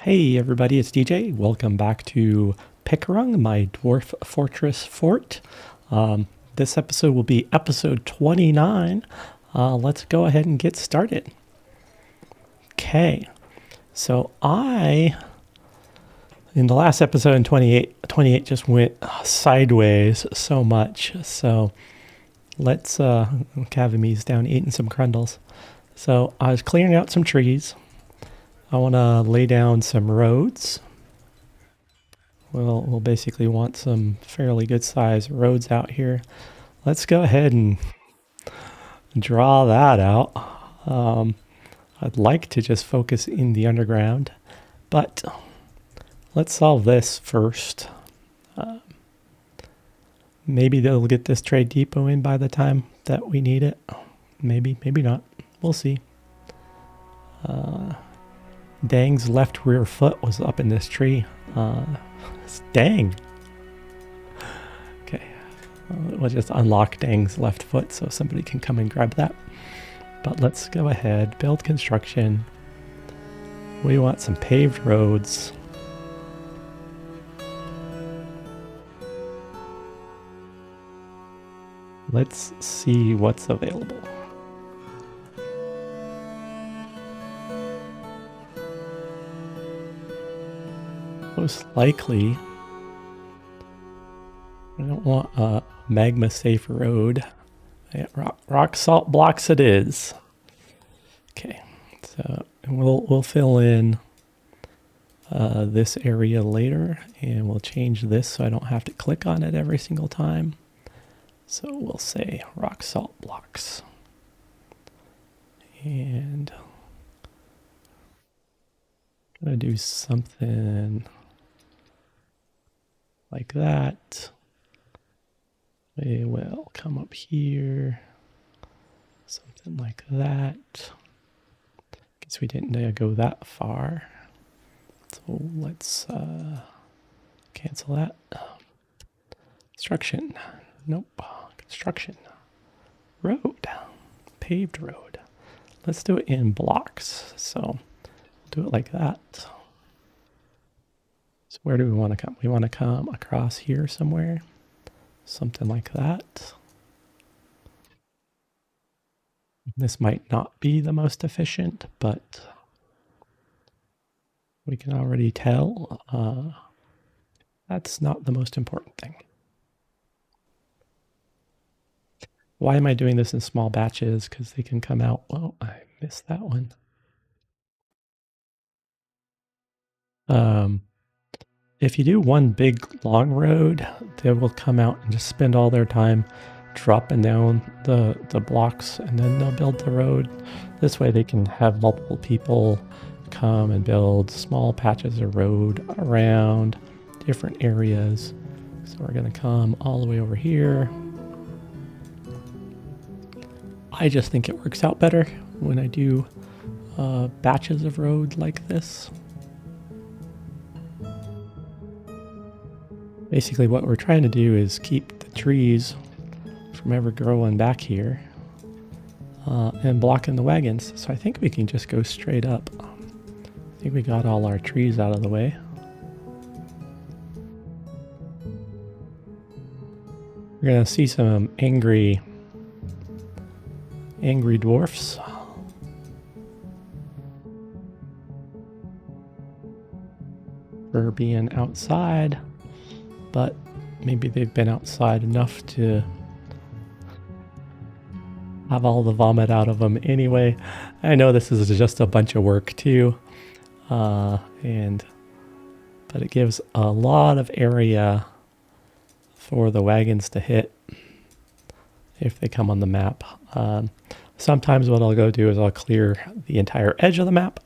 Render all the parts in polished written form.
Hey everybody, it's DJ. Welcome back to PickWrung, my Dwarf Fortress fort. This episode will be episode 29. Let's go ahead and get started. Okay, so in the last episode in 28 just went sideways so much. So let's, Cavamy's down eating some crundles. So I was clearing out some trees. I want to lay down some roads. We'll basically want some fairly good sized roads out here. Let's go ahead and draw that out. I'd like to just focus in the underground, but let's solve this first. Maybe they'll get this trade depot in by the time that we need it. Maybe not. We'll see. Dang's left rear foot was up in this tree. Dang. Okay. We'll just unlock Dang's left foot so somebody can come and grab that. But let's go ahead, build construction. We want some paved roads. Let's see what's available. Most likely, I don't want a magma safe road. Yeah, rock salt blocks it is. Okay, so we'll fill in this area later, and we'll change this so I don't have to click on it every single time. So we'll say rock salt blocks, and I'm gonna do something like that. We will come up here, something like that. Guess we didn't go that far. So let's cancel that. Construction. Nope. Construction. Road. Paved road. Let's do it in blocks. So do it like that. So where do we want to come? We want to come across here somewhere. Something like that. This might not be the most efficient, but we can already tell that's not the most important thing. Why am I doing this in small batches? Because they can come out. Oh, I missed that one. If you do one big long road, they will come out and just spend all their time dropping down the blocks, and then they'll build the road. This way they can have multiple people come and build small patches of road around different areas. So we're going to come all the way over here. I just think it works out better when I do batches of road like this. Basically what we're trying to do is keep the trees from ever growing back here and blocking the wagons. So I think we can just go straight up. I think we got all our trees out of the way. We're gonna see some angry dwarfs. For being outside. But maybe they've been outside enough to have all the vomit out of them anyway. I know this is just a bunch of work too, but it gives a lot of area for the wagons to hit if they come on the map. Sometimes what I'll go do is I'll clear the entire edge of the map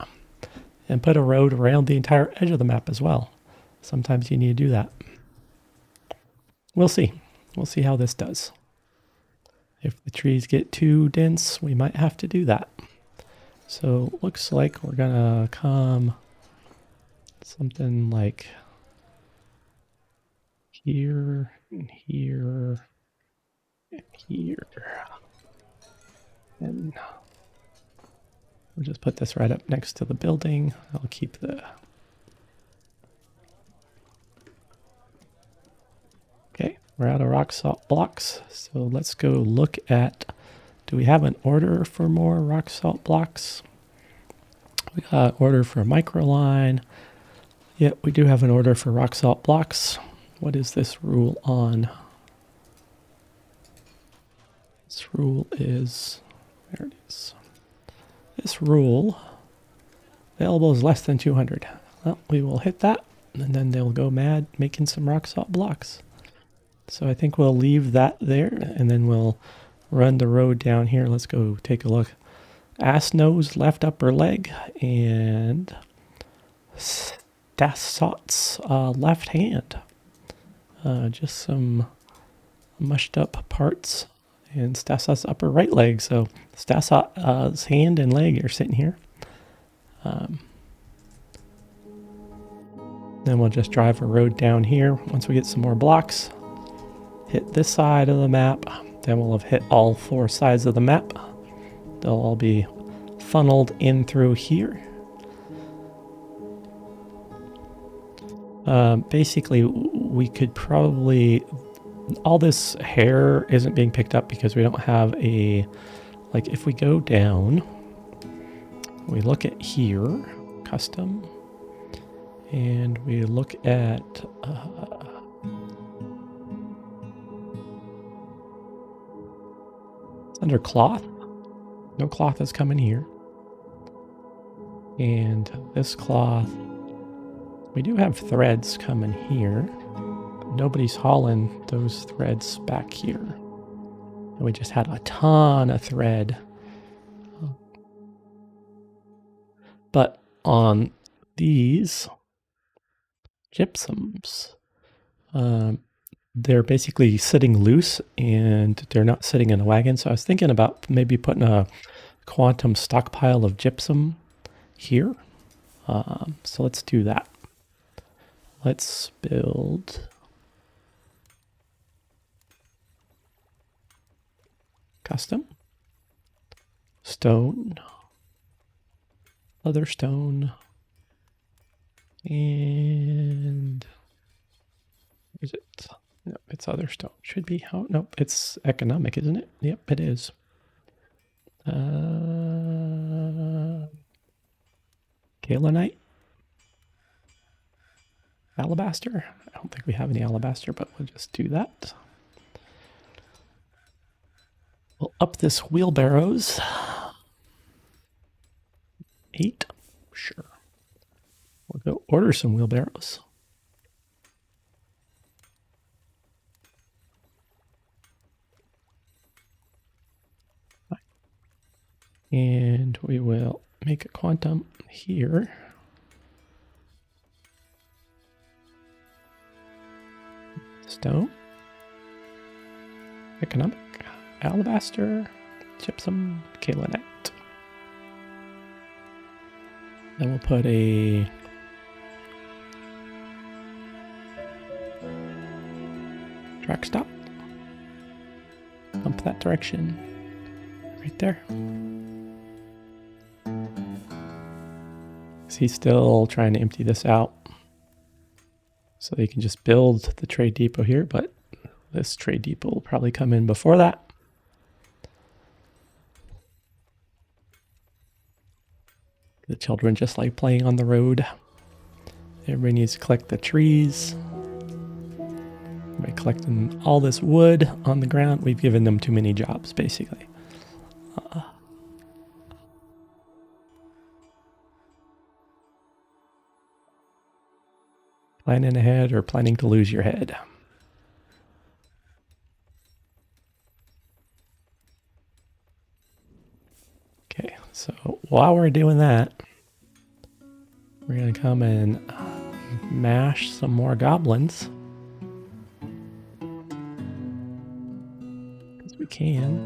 and put a road around the entire edge of the map as well. Sometimes you need to do that. We'll see. We'll see how this does. If the trees get too dense, we might have to do that. So looks like we're gonna come something like here and here and here. And we'll just put this right up next to the building. I'll keep the We're out of rock salt blocks, so let's go look at, do we have an order for more rock salt blocks? We got an order for microline. Yep, we do have an order for rock salt blocks. What is this rule on? This rule is, there it is. This rule, available is less than 200. Well, we will hit that, and then they'll go mad making some rock salt blocks. So I think we'll leave that there, and then we'll run the road down here. Let's go take a look. Ass nose, left upper leg, and Stassot's left hand. Just some mushed up parts. And Stassot's upper right leg. So Stassot's hand and leg are sitting here. Then we'll just drive a road down here. Once we get some more blocks, hit this side of the map. Then we'll have hit all 4 sides of the map. They'll all be funneled in through here. Basically, we could probably... all this hair isn't being picked up because we don't have a... like, if we go down, we look at here, custom, and we look at... it's under cloth. No cloth is coming here. And this cloth, we do have threads coming here. But nobody's hauling those threads back here. And we just had a ton of thread. But on these gypsums, they're basically sitting loose and they're not sitting in a wagon. So I was thinking about maybe putting a quantum stockpile of gypsum here. So let's do that. Let's build custom stone, other stone, and is it? No, it's other stone. Should be how? Nope, it's economic, isn't it? Yep, it is. Kaolinite, alabaster. I don't think we have any alabaster, but we'll just do that. We'll up this wheelbarrows. 8, sure. We'll go order some wheelbarrows. And we will make a quantum here. Stone. Economic. Alabaster. Gypsum. Kaolinite. Then we'll put a track stop. Pump that direction. Right there. He's still trying to empty this out. So you can just build the trade depot here, but this trade depot will probably come in before that. The children just like playing on the road. Everybody needs to collect the trees. By collecting all this wood on the ground, we've given them too many jobs, basically. Planning ahead or planning to lose your head. Okay, so while we're doing that, we're going to come and mash some more goblins. Because we can.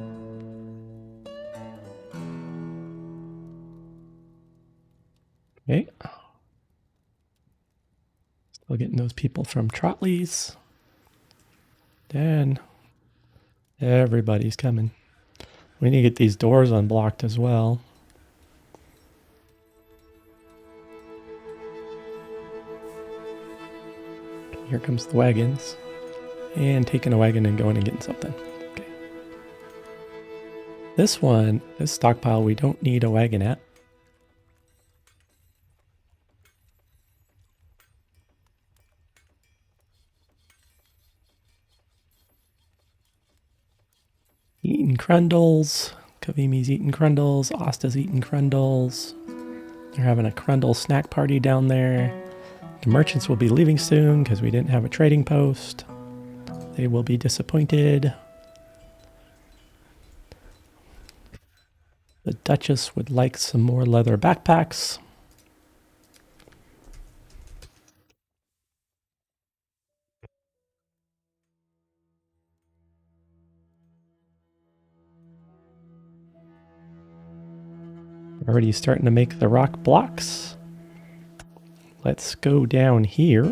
Okay. Still getting those people from Trotley's. Then everybody's coming. We need to get these doors unblocked as well. Here comes the wagons. And taking a wagon and going and getting something. Okay. This stockpile, we don't need a wagon at. Eating crundles. Kavimi's eating crundles. Asta's eating crundles. They're having a crundle snack party down there. The merchants will be leaving soon because we didn't have a trading post. They will be disappointed. The Duchess would like some more leather backpacks. Already starting to make the rock blocks. Let's go down here.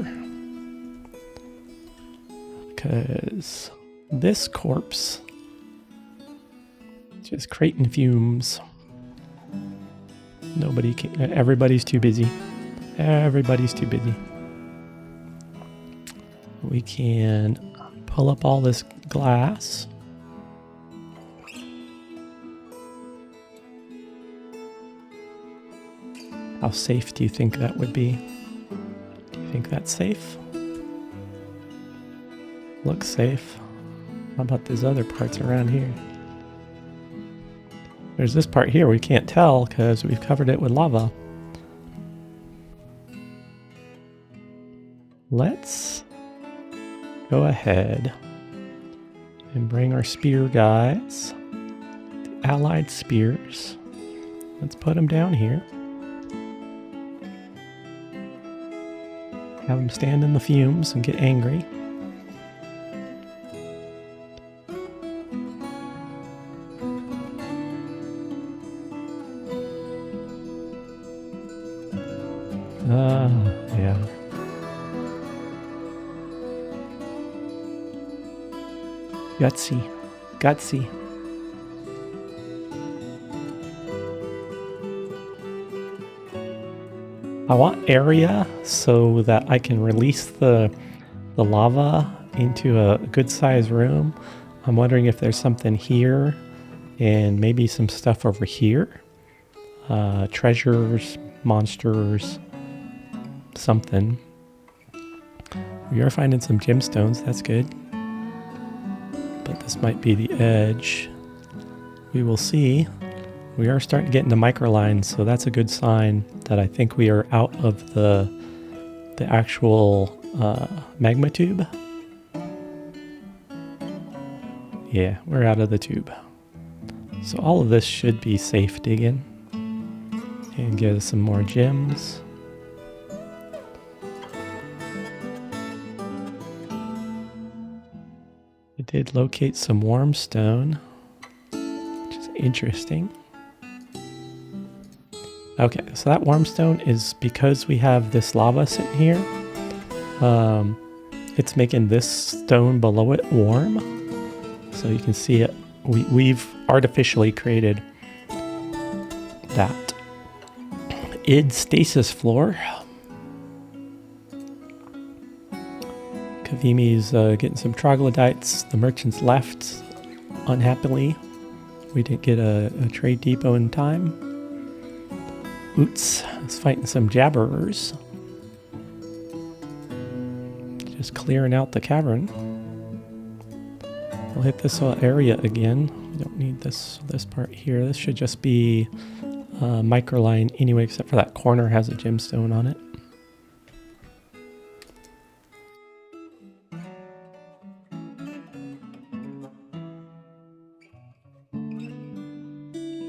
Because this corpse is just creating fumes. Nobody can, everybody's too busy. Everybody's too busy. We can pull up all this glass. How safe do you think that would be? Do you think that's safe? Looks safe. How about these other parts around here? There's this part here we can't tell because we've covered it with lava. Let's go ahead and bring our spear guys, the allied spears. Let's put them down here. Have them stand in the fumes and get angry. Yeah. Gutsy. I want area so that I can release the lava into a good sized room. I'm wondering if there's something here and maybe some stuff over here. Treasures, monsters, something. We are finding some gemstones, that's good. But this might be the edge. We will see. We are starting to get into microlines, so that's a good sign that I think we are out of the actual magma tube. Yeah, we're out of the tube. So all of this should be safe digging. And get us some more gems. I did locate some warm stone, which is interesting. Okay, so that warm stone is because we have this lava sitting here. It's making this stone below it warm. So you can see it. We've artificially created that. Id stasis floor. Kavimi's getting some troglodytes. The merchants left unhappily. We didn't get a trade depot in time. Oots is fighting some jabberers. Just clearing out the cavern. We'll hit this area again. We don't need this part here. This should just be microline anyway, except for that corner has a gemstone on it.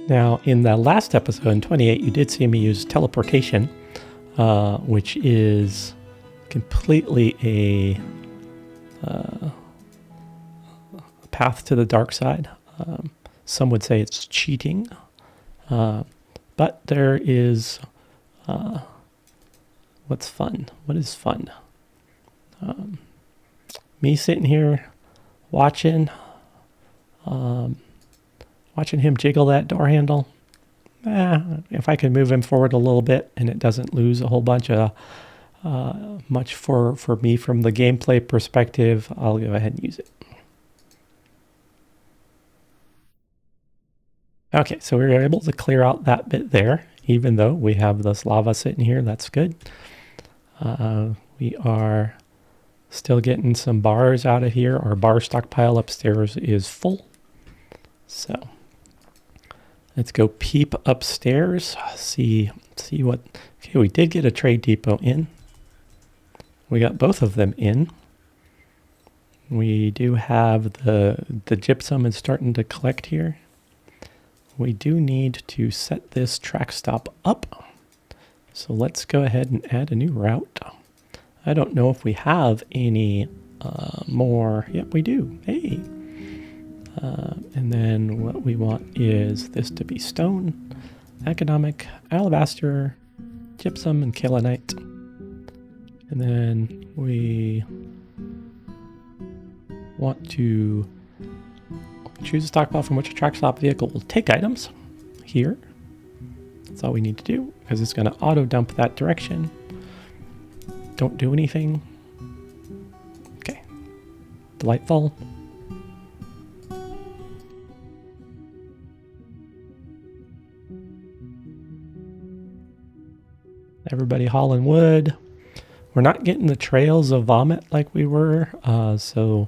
Now, in the last episode, in 28, you did see me use teleportation, which is completely a path to the dark side. Some would say it's cheating, but there is what's fun? What is fun? Me sitting here watching him jiggle that door handle. If I could move him forward a little bit and it doesn't lose a whole bunch of much for me from the gameplay perspective. I'll go ahead and use it. Okay, so we were able to clear out that bit there, even though we have this lava sitting here. That's good. We are still getting some bars out of here. Our bar stockpile upstairs is full. So let's go peep upstairs, see what... Okay, we did get a trade depot in. We got both of them in. We do have the gypsum is starting to collect here. We do need to set this track stop up. So let's go ahead and add a new route. I don't know if we have any more. Yep, we do. Hey. And then what we want is this to be stone, economic, alabaster, gypsum, and kaolinite. And then we want to choose a stockpile from which a track stop vehicle will take items here. That's all we need to do, because it's going to auto dump that direction. Don't do anything. Okay. Delightful. Everybody hauling wood. We're not getting the trails of vomit like we were, so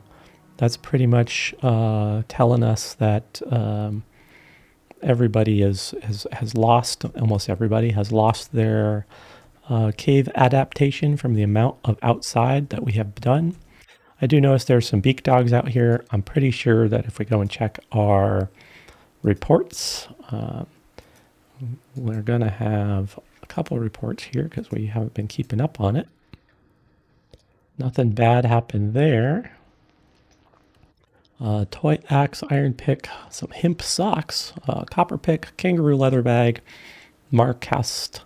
that's pretty much telling us that everybody has lost, almost everybody has lost their cave adaptation from the amount of outside that we have done. I do notice there's some beak dogs out here. I'm pretty sure that if we go and check our reports, we're going to have a couple of reports here because we haven't been keeping up on it. Nothing bad happened there. Toy axe, iron pick, some hemp socks, copper pick, kangaroo leather bag, marcast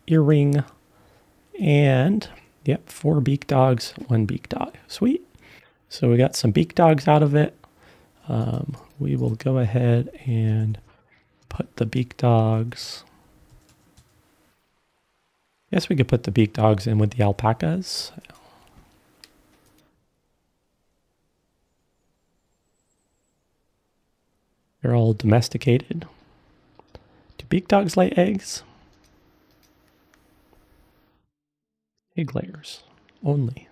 earring, and yep, 4 beak dogs, 1 beak dog. Sweet. So we got some beak dogs out of it. We will go ahead and put the beak dogs. Guess we could put the beak dogs in with the alpacas. They're all domesticated. Do beak dogs lay eggs? Egg layers only.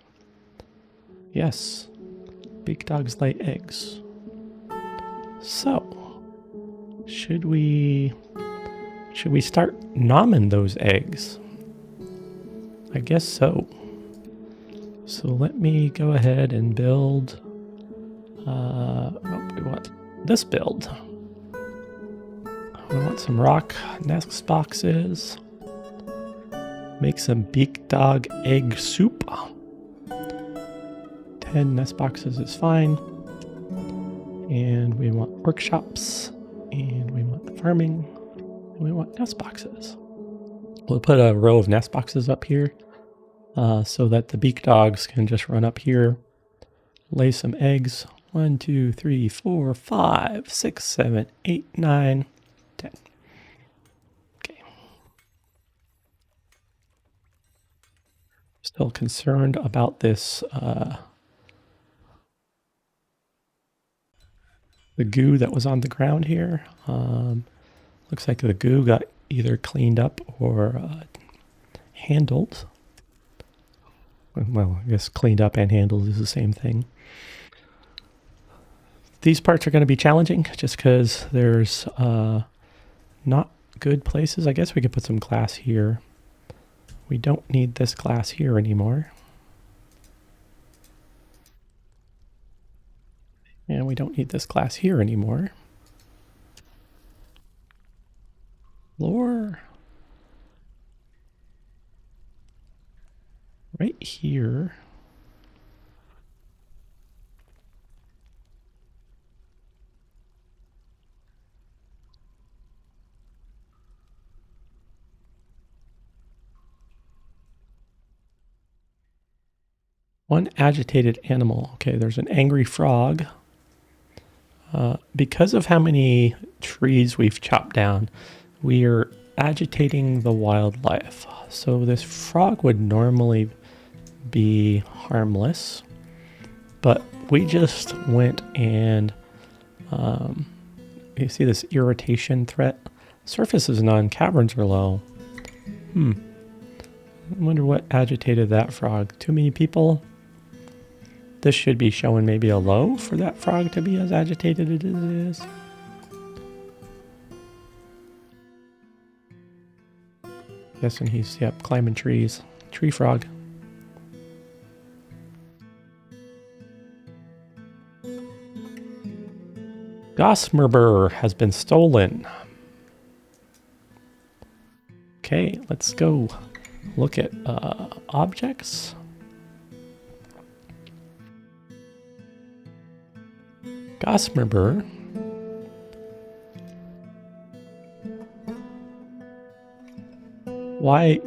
Yes, beak dogs lay eggs. So, should we start nomming those eggs? I guess so. So let me go ahead and build. We want this build. We want some rock nest boxes. Make some beak dog egg soup. 10 nest boxes is fine. And we want workshops. And we want the farming. And we want nest boxes. We'll put a row of nest boxes up here so that the beak dogs can just run up here, lay some eggs. 1, 2, 3, 4, 5, 6, 7, 8, 9, 10. Okay. Still concerned about this, the goo that was on the ground here. Looks like the goo got either cleaned up or handled. Well, I guess cleaned up and handled is the same thing. These parts are going to be challenging just because there's not good places. I guess we could put some glass here. We don't need this glass here anymore. And we don't need this glass here anymore. Floor. Right here. One agitated animal. Okay, there's an angry frog. Because of how many trees we've chopped down, we are agitating the wildlife. So this frog would normally be harmless, but we just went and you see this irritation threat. Surface is none, caverns are low. I wonder what agitated that frog. Too many people? This should be showing maybe a low for that frog to be as agitated as it is. Guessing he's, yep, climbing trees. Tree frog. Gosmerber has been stolen. Okay, let's go look at objects. Gosmerber. Why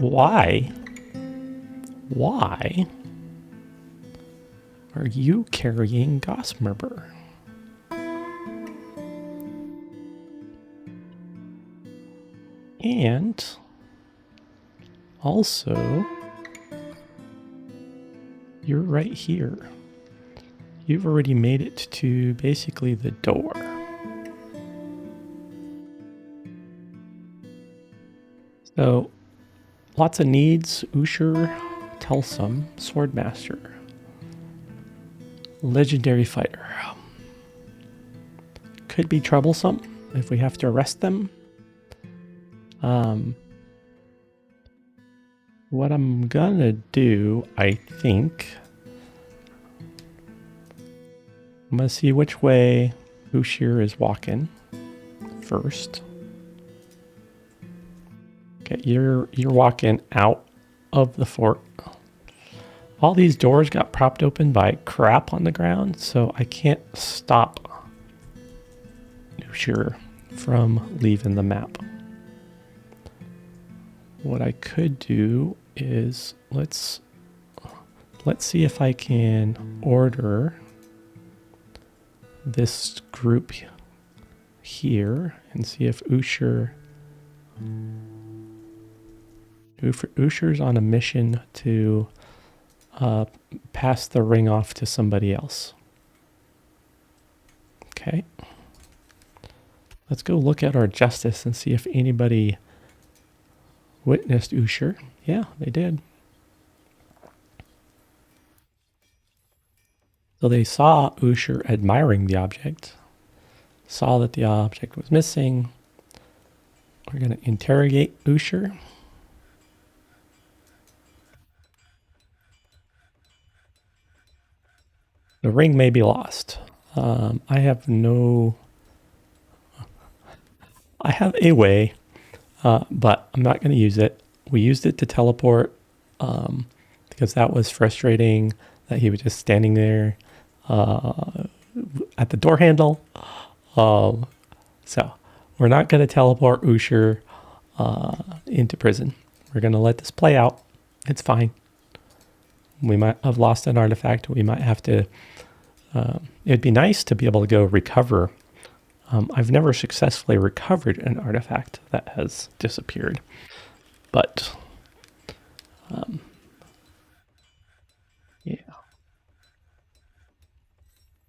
are you carrying Gosmerber? And also, you're right here. You've already made it to basically the door. So, lots of needs. Usher, Telsum, Swordmaster, Legendary Fighter. Could be troublesome if we have to arrest them. What I'm gonna do, I think, I'm gonna see which way Ushir is walking first. Okay, you're walking out of the fort. All these doors got propped open by crap on the ground, so I can't stop Ushir from leaving the map. What I could do is let's see if I can order this group here and see if Ushir's on a mission to pass the ring off to somebody else. Okay. Let's go look at our justice and see if anybody witnessed Ushir. Yeah, they did. So they saw Ushir admiring the object, saw that the object was missing. We're going to interrogate Ushir. The ring may be lost. I have a way, but I'm not going to use it. We used it to teleport because that was frustrating that he was just standing there at the door handle. So we're not going to teleport Ushir into prison. We're going to let this play out. It's fine. We might have lost an artifact. We might have to... it'd be nice to be able to go recover. I've never successfully recovered an artifact that has disappeared. But... yeah.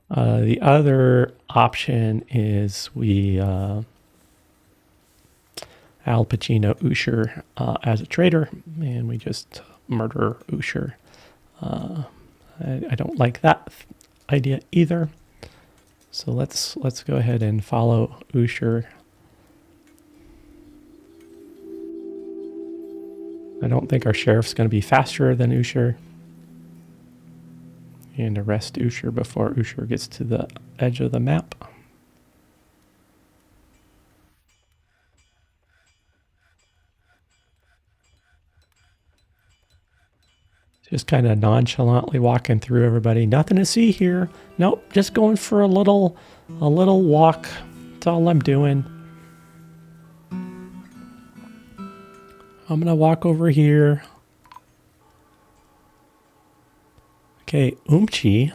The other option is we... Al Pacino Ushir as a traitor, and we just murder Ushir. I don't like that idea either. So let's go ahead and follow Ushir. I don't think our sheriff's going to be faster than Ushir. And arrest Ushir before Ushir gets to the edge of the map. Just kind of nonchalantly walking through everybody. Nothing to see here. Nope, just going for a little walk. That's all I'm doing. I'm gonna walk over here. Okay, Umchi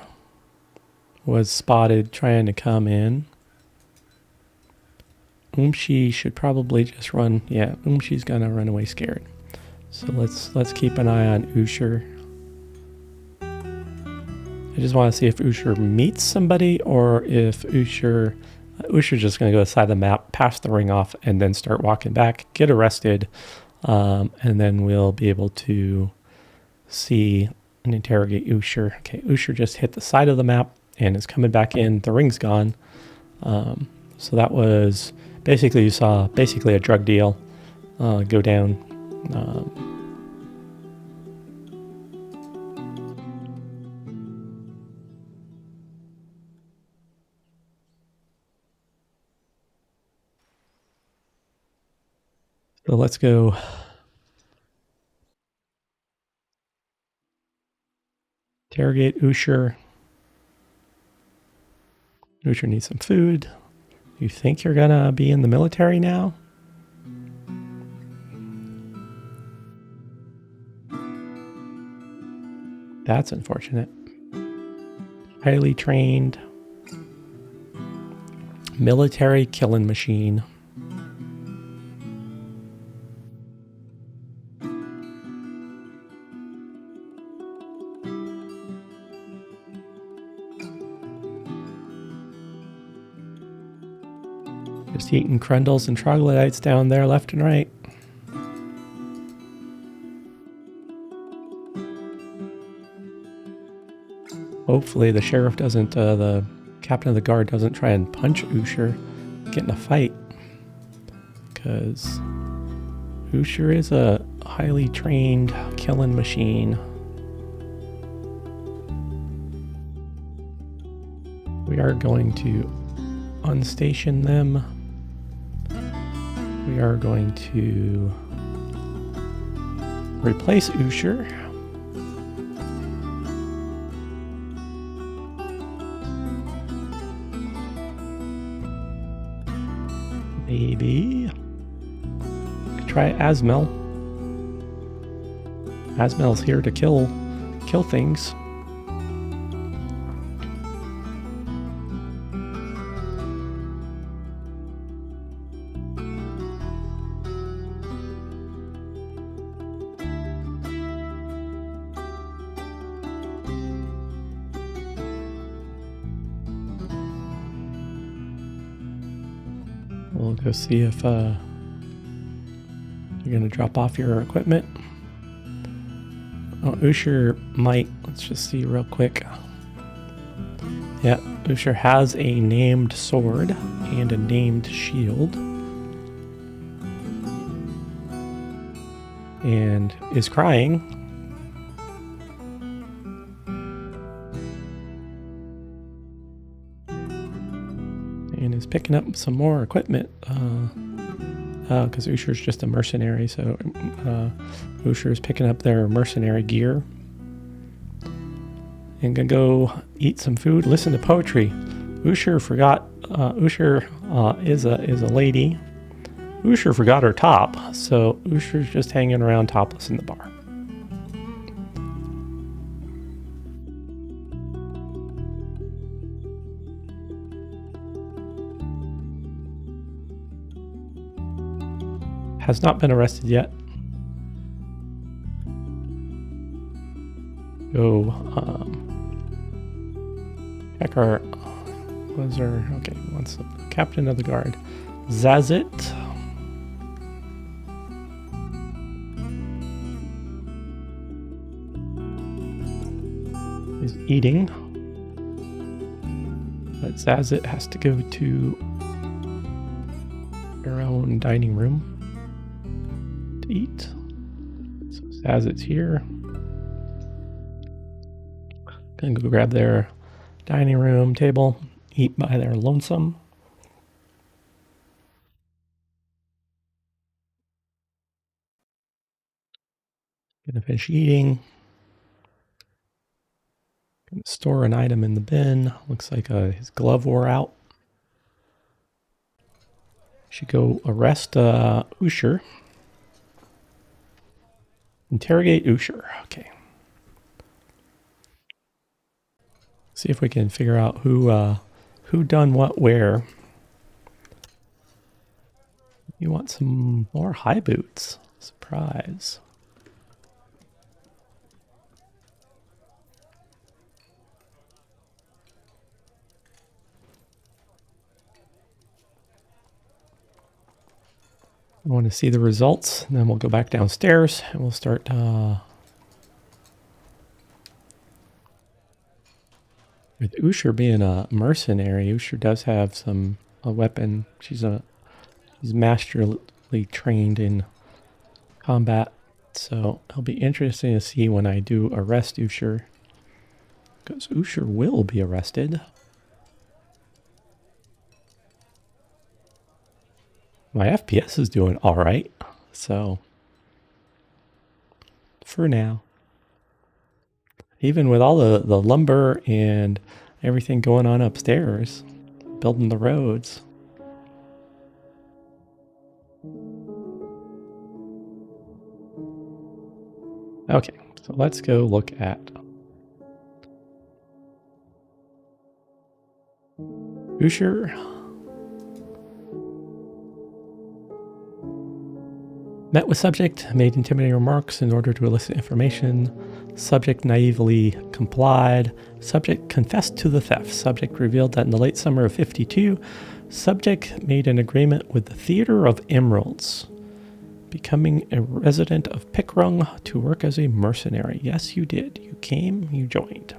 was spotted trying to come in. Umchi should probably just run. Yeah, Umchi's gonna run away scared. So let's keep an eye on Ushir. I just want to see if Usher meets somebody or if Usher's just going to go to the side of the map, pass the ring off, and then start walking back, get arrested, and then we'll be able to see and interrogate Usher. Okay, Usher just hit the side of the map and is coming back in. The ring's gone. So that was basically, you saw basically a drug deal go down. So let's go interrogate Usher. Usher needs some food. You think you're gonna be in the military now? That's unfortunate. Highly trained military killing machine. Just eating crundles and troglodytes down there left and right. Hopefully the sheriff doesn't, the captain of the guard doesn't try and punch Usher, get in a fight. Because Usher is a highly trained killing machine. We are going to unstation them. We are going to replace Usher. Maybe could try Asmel. Asmel's here to kill things. We'll go see if you're going to drop off your equipment. Oh, Usher might. Let's just see real quick. Yeah, Usher has a named sword and a named shield. And is crying. And is picking up some more equipment because Usher's just a mercenary, so Usher's picking up their mercenary gear and gonna go eat some food, listen to poetry. Usher forgot. Usher is a lady. Usher forgot her top, so Usher's just hanging around topless in the bar. Has not been arrested yet. Go check our. Was our okay? Once the captain of the guard, Zazit. Is eating, but Zazit has to go to her own dining room to eat. So Zazit's here. Gonna go grab their dining room table, eat by their lonesome. Gonna finish eating. Gonna store an item in the bin. Looks like his glove wore out. Should go arrest Usher. Interrogate Usher. Okay. See if we can figure out who done what where. You want some more high boots? Surprise. I want to see the results, and then we'll go back downstairs and we'll start. With Usher being a mercenary, Usher does have a weapon. She's masterly trained in combat, so it'll be interesting to see when I do arrest Usher, because Usher will be arrested. My FPS is doing all right, so for now, even with all the lumber and everything going on upstairs, building the roads. Okay, so let's go look at Usher. Met with subject, made intimidating remarks in order to elicit information. Subject naively complied. Subject confessed to the theft. Subject revealed that in the late summer of 52, subject made an agreement with the Theater of Emeralds, becoming a resident of PickWrung to work as a mercenary. Yes, you did. You came, you joined.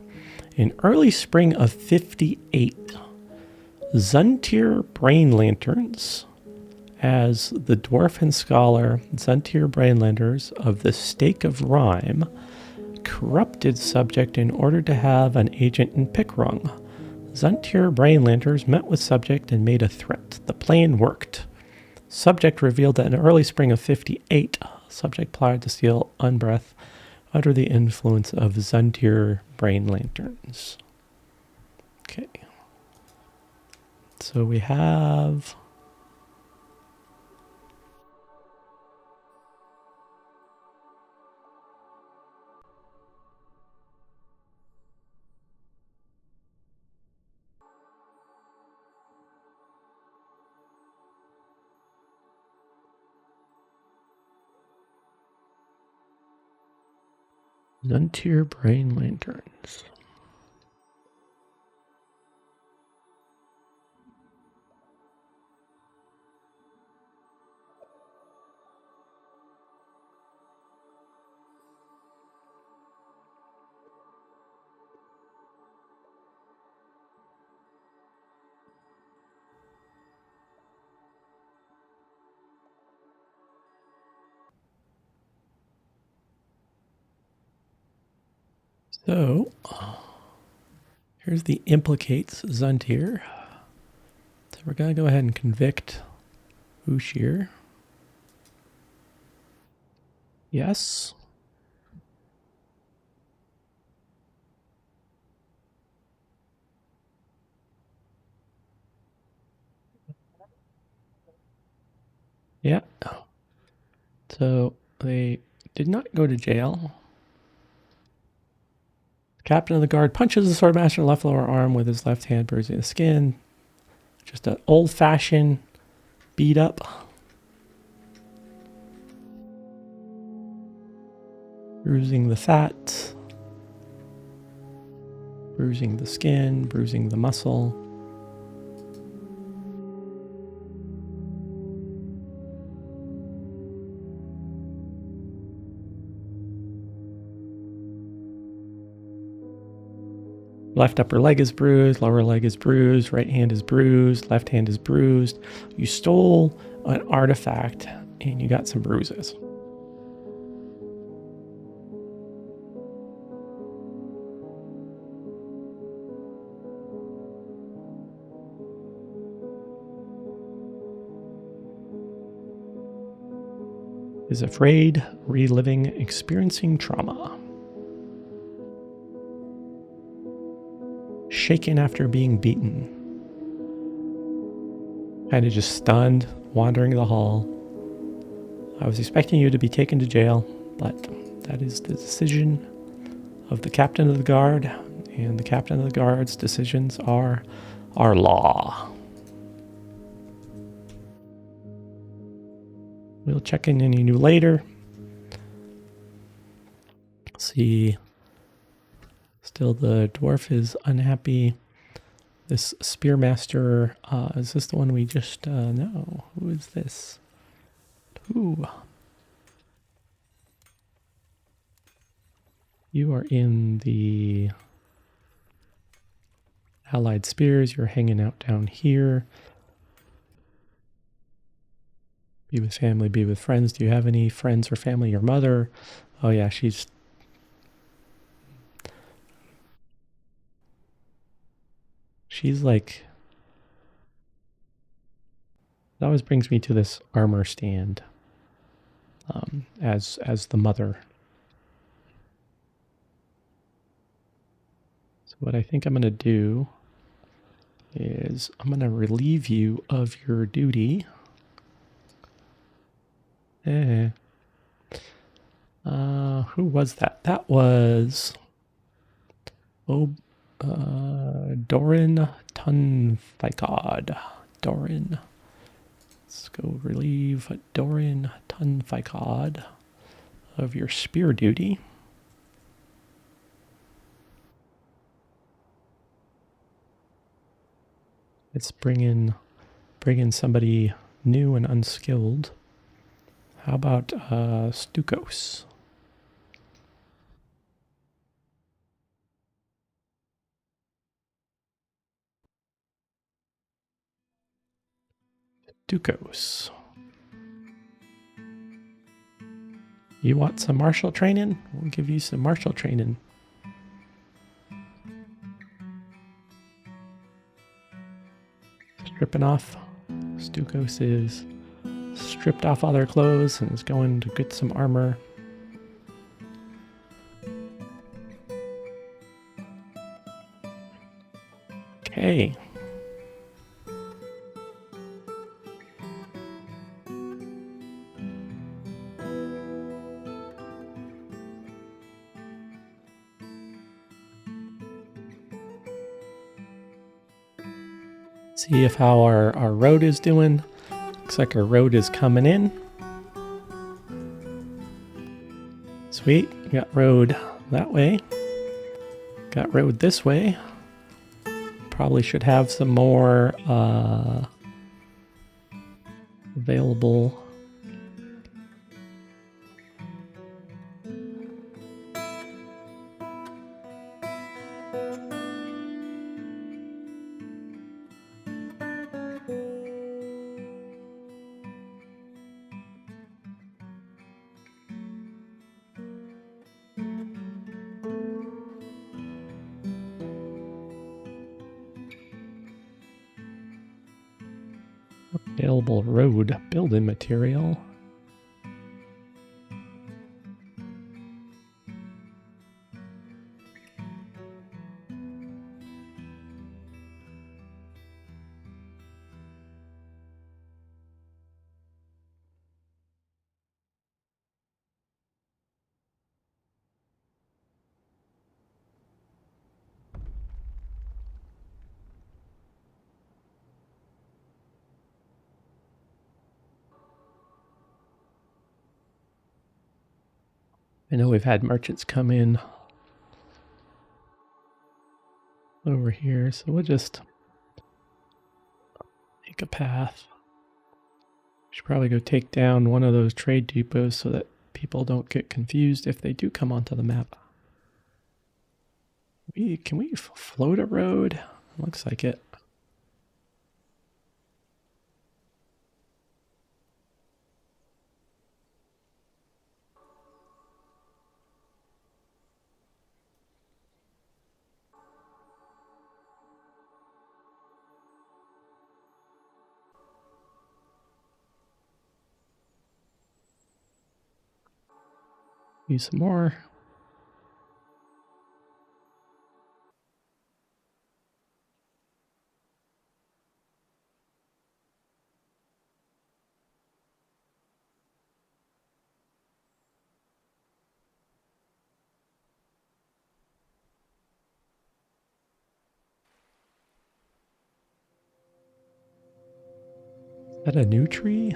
In early spring of 58, Zuntir Brain Lanterns, as the dwarf and scholar Zuntir Brainlanders of the Stake of Rhyme, corrupted subject in order to have an agent in PickWrung. Zuntir Brainlanders met with subject and made a threat. The plan worked. Subject revealed that in early spring of 58, subject plotted to steal Unbreath under the influence of Zuntir Brainlanterns. Okay. So we have... Zuntir Brain Lanterns. So, here's the implicates Zuntir. So we're going to go ahead and convict Ushir. Yes. Yeah. So they did not go to jail. The captain of the guard punches the swordmaster in the left lower arm with his left hand, bruising the skin. Just an old-fashioned beat up. Bruising the fat. Bruising the skin, bruising the muscle. Left upper leg is bruised, lower leg is bruised, right hand is bruised, left hand is bruised. You stole an artifact and you got some bruises. Is afraid, reliving, experiencing trauma. Shaken after being beaten. Kind of just stunned, wandering the hall. I was expecting you to be taken to jail, but that is the decision of the captain of the guard, and the captain of the guard's decisions are our law. We'll check in on you later. See, still the dwarf is unhappy. This spearmaster, is this the one we just know? Who is this? Ooh. You are in the Allied Spears. You're hanging out down here. Be with family, be with friends. Do you have any friends or family? Your mother? Oh yeah, she's like, that always brings me to this armor stand as the mother. So what I think I'm going to do is I'm going to relieve you of your duty. Who was that? That was Doran Tunfikod. Doran. Let's go relieve Doran Tunfikod of your spear duty. Let's bring in somebody new and unskilled. How about Stukos? Stukos. You want some martial training? We'll give you some martial training. Stripping off. Stukos is stripped off all their clothes and is going to get some armor. Okay. See if how our road is doing. Looks like our road is coming in. Sweet. Got road that way. Got road this way. Probably should have some more available. Available road building material. I know we've had merchants come in over here, so we'll just make a path. Should probably go take down one of those trade depots so that people don't get confused if they do come onto the map. Can we float a road? Looks like it. Use some more. Is that a new tree?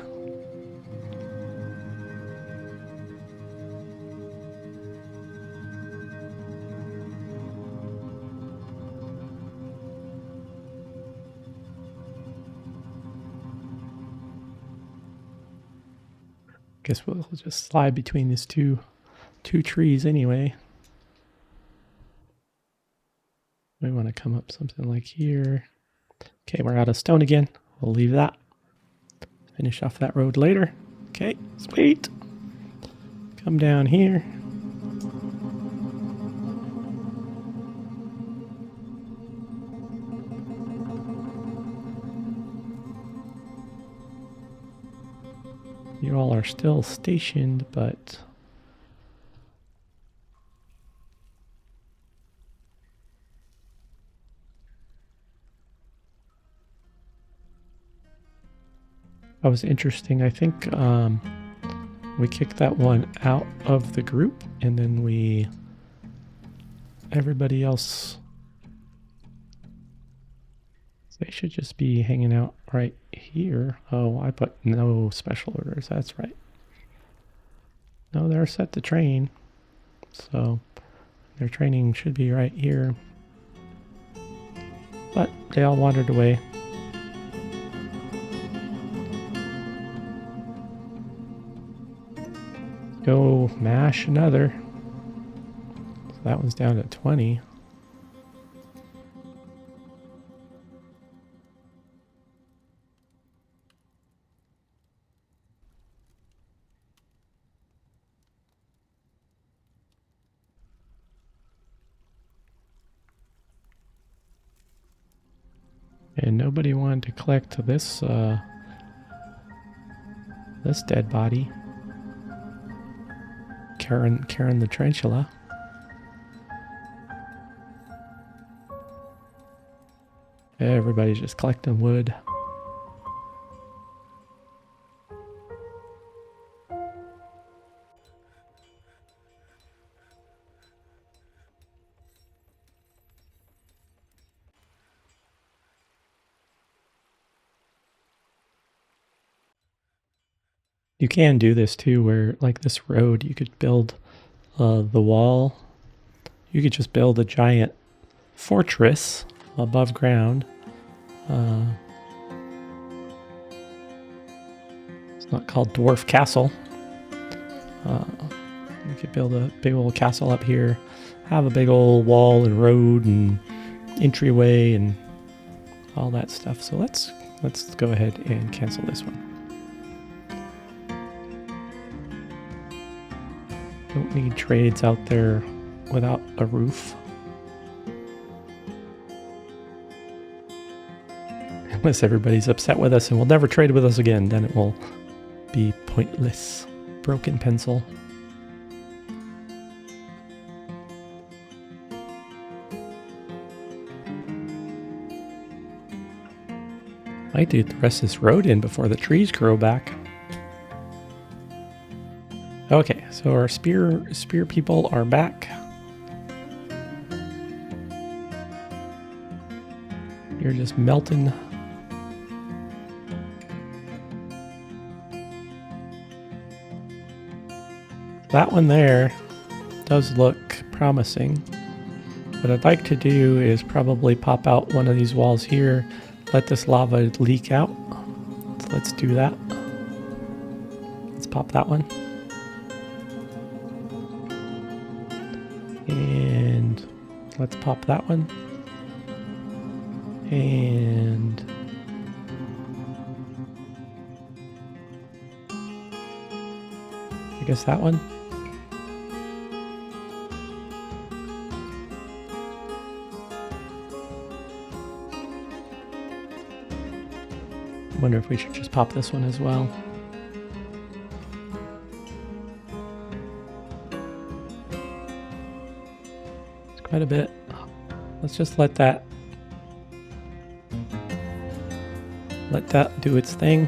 Guess we'll just slide between these two trees anyway. We want to come up something like here. Okay, we're out of stone again. We'll leave that. Finish off that road later. Okay, sweet. Come down here. You all are still stationed, but that was interesting. I think we kicked that one out of the group, and then everybody else, they should just be hanging out right here. Oh, I put no special orders. That's right. No, they're set to train. So their training should be right here. But they all wandered away. Go mash another. So that one's down to 20. And nobody wanted to collect this this dead body. Karen the tarantula. Everybody's just collecting wood. You can do this too, where like this road, you could build the wall. You could just build a giant fortress above ground. It's not called Dwarf Castle. You could build a big old castle up here, have a big old wall and road and entryway and all that stuff. So let's go ahead and cancel this one. Don't need trades out there without a roof. Unless everybody's upset with us and will never trade with us again, then it will be pointless. Broken pencil. Might do the rest of this road in before the trees grow back. Okay, so our spear people are back. You're just melting. That one there does look promising. What I'd like to do is probably pop out one of these walls here, let this lava leak out. So let's do that. Let's pop that one. And let's pop that one. And I guess that one. I wonder if we should just pop this one as well. It's quite a bit. Let's just let that do its thing.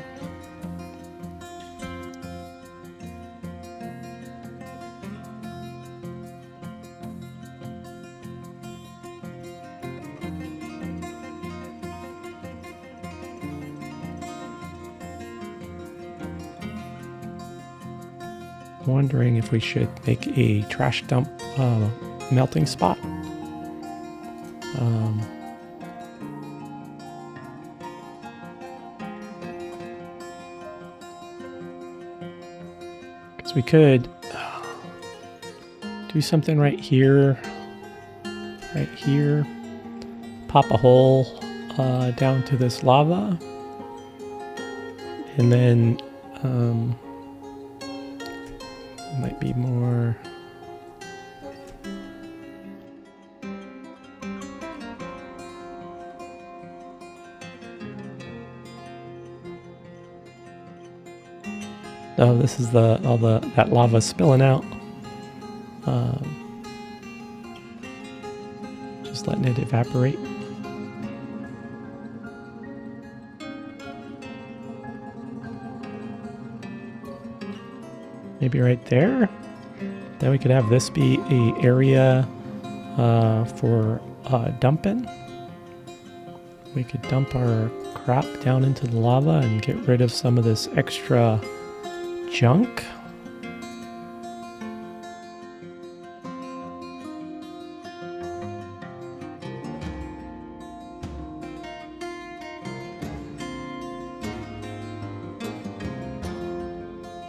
Wondering if we should make a trash dump melting spot. So we could do something right here, pop a hole down to this lava, and then might be more. Oh, this is that lava spilling out. Just letting it evaporate. Maybe right there. Then we could have this be a area for dumping. We could dump our crap down into the lava and get rid of some of this extra junk.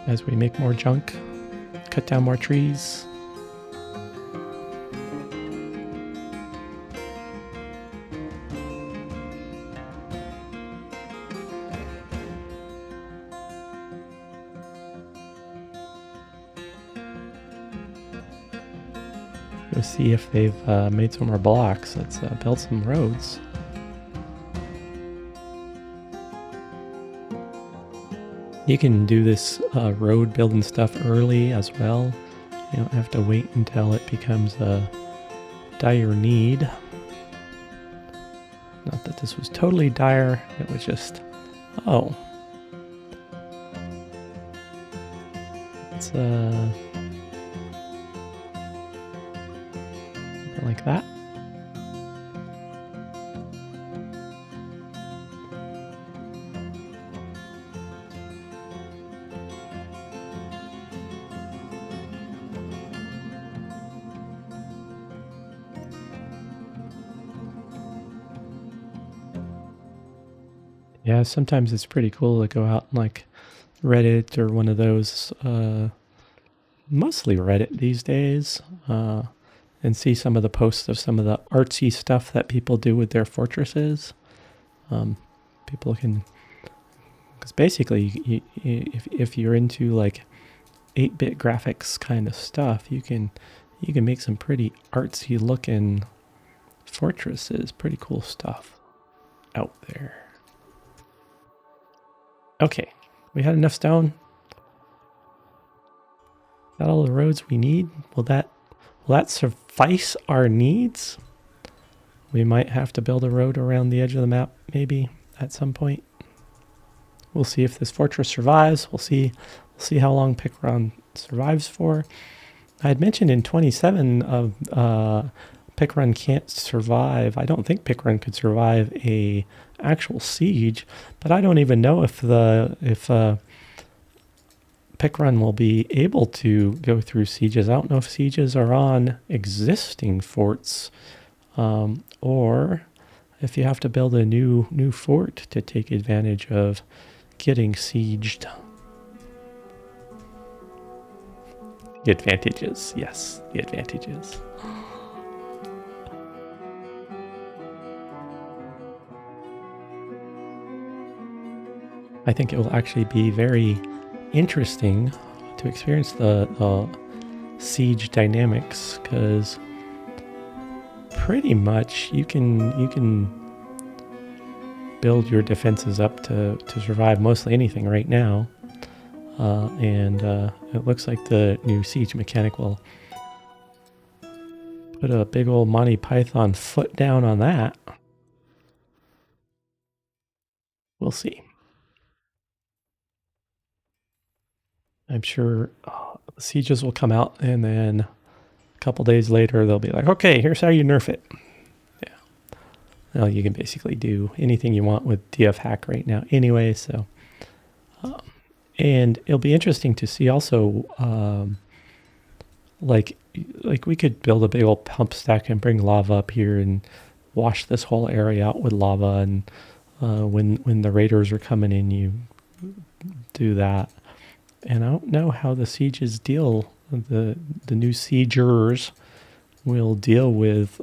As we make more junk, cut down more trees. Go see if they've made some more blocks. Let's build some roads. You can do this road building stuff early as well. You don't have to wait until it becomes a dire need. Not that this was totally dire, it was just, oh. It's like that. Yeah, sometimes it's pretty cool to go out and like Reddit or one of those, mostly Reddit these days, and see some of the posts of some of the artsy stuff that people do with their fortresses. People can, because basically, if you're into like 8-bit graphics kind of stuff, you can make some pretty artsy looking fortresses. Pretty cool stuff out there. Okay, we had enough stone. Got all the roads we need. Will that suffice our needs? We might have to build a road around the edge of the map, maybe at some point. We'll see if this fortress survives. We'll see how long PickWrung survives for. I had mentioned in 27 of PickWrung can't survive. I don't think PickWrung could survive a actual siege, but I don't even know if PickWrung will be able to go through sieges. I don't know if sieges are on existing forts, or if you have to build a new fort to take advantage of getting sieged. The advantages, yes, the advantages. I think it will actually be very interesting to experience the siege dynamics, because pretty much you can build your defenses up to survive mostly anything right now, and it looks like the new siege mechanic will put a big old Monty Python foot down on that. We'll see. I'm sure sieges will come out, and then a couple days later they'll be like, okay, here's how you nerf it. Yeah. Well, you can basically do anything you want with DF hack right now anyway, so. And it'll be interesting to see also, like we could build a big old pump stack and bring lava up here and wash this whole area out with lava, and when the raiders are coming in, you do that. And I don't know how the sieges deal, the new siegers will deal with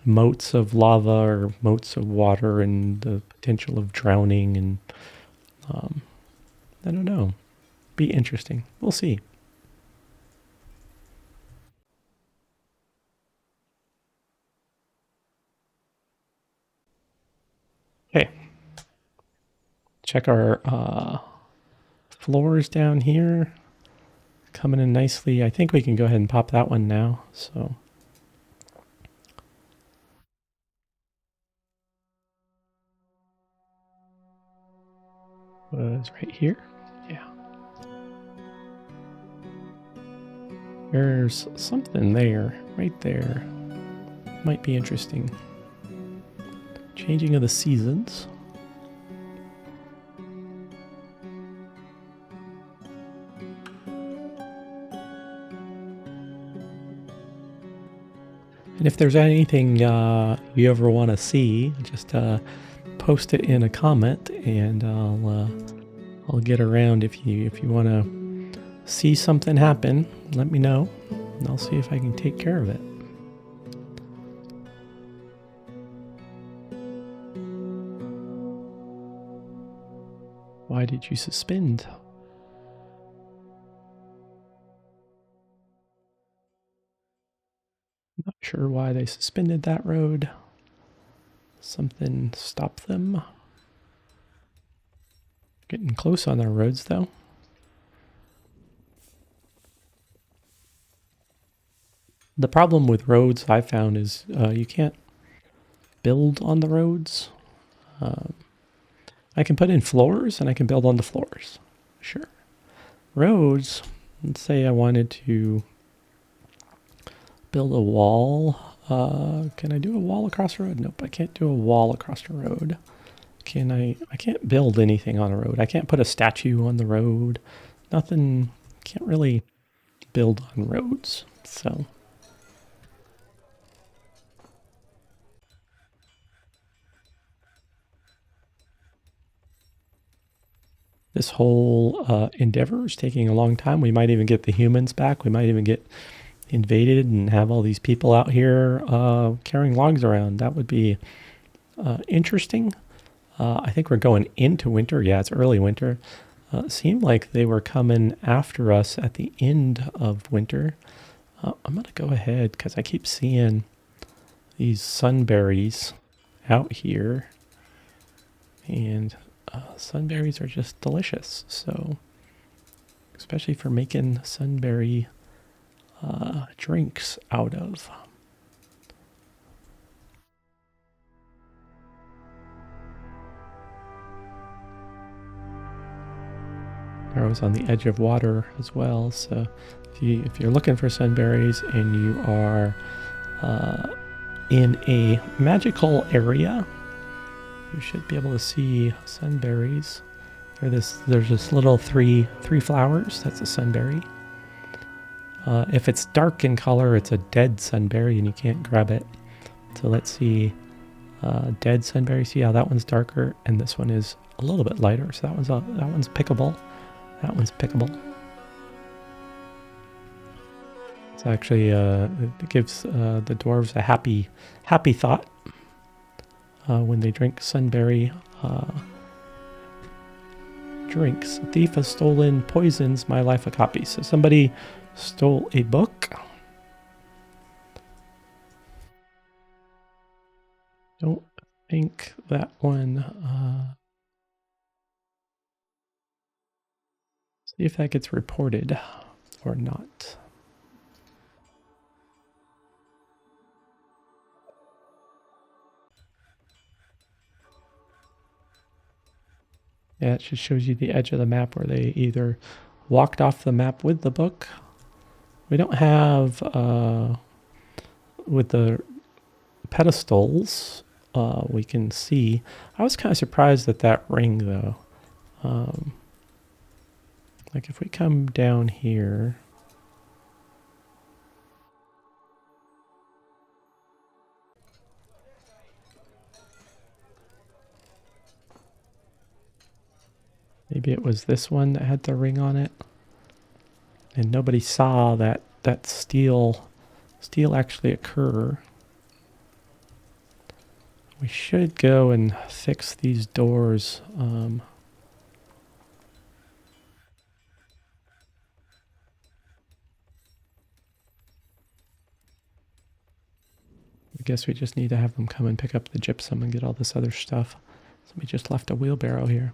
moats of lava or moats of water and the potential of drowning. And I don't know. Be interesting. We'll see. Okay. Check our floors down here. Coming in nicely. I think we can go ahead and pop that one now. So was right here. Yeah. There's something there, right there. Might be interesting. Changing of the seasons. And if there's anything you ever want to see, just post it in a comment, and I'll get around. If you want to see something happen, let me know, and I'll see if I can take care of it. Why did you suspend? Not sure why they suspended that road. Something stopped them. Getting close on their roads, though. The problem with roads I found is you can't build on the roads. I can put in floors and I can build on the floors. Sure. Roads, let's say I wanted to build a wall. Can I do a wall across the road? Nope, I can't do a wall across the road. Can I can't build anything on a road. I can't put a statue on the road. Nothing, can't really build on roads. So this whole endeavor is taking a long time. We might even get the humans back. We might even get invaded and have all these people out here carrying logs around. That would be interesting. I think we're going into winter. Yeah, it's early winter. It seemed like they were coming after us at the end of winter. I'm going to go ahead because I keep seeing these sunberries out here. And sunberries are just delicious. So, especially for making sunberry drinks out of. I was on the edge of water as well, so if you're looking for sunberries and you are in a magical area, you should be able to see sunberries. There's this little three flowers. That's a sunberry. If it's dark in color, it's a dead sunberry and you can't grab it. So let's see. Dead sunberry. See how that one's darker, and this one is a little bit lighter. So that one's pickable. That one's pickable. It's actually it gives the dwarves a happy thought when they drink sunberry drinks. A thief has stolen poisons my life a copy. So somebody stole a book. Don't think that one. See if that gets reported or not. Yeah, it just shows you the edge of the map where they either walked off the map with the book. We don't have, with the pedestals, we can see. I was kind of surprised at that ring, though. Like if we come down here, Maybe it was this one that had the ring on it. And nobody saw that steel actually occur. We should go and fix these doors. I guess we just need to have them come and pick up the gypsum and get all this other stuff. So we just left a wheelbarrow here.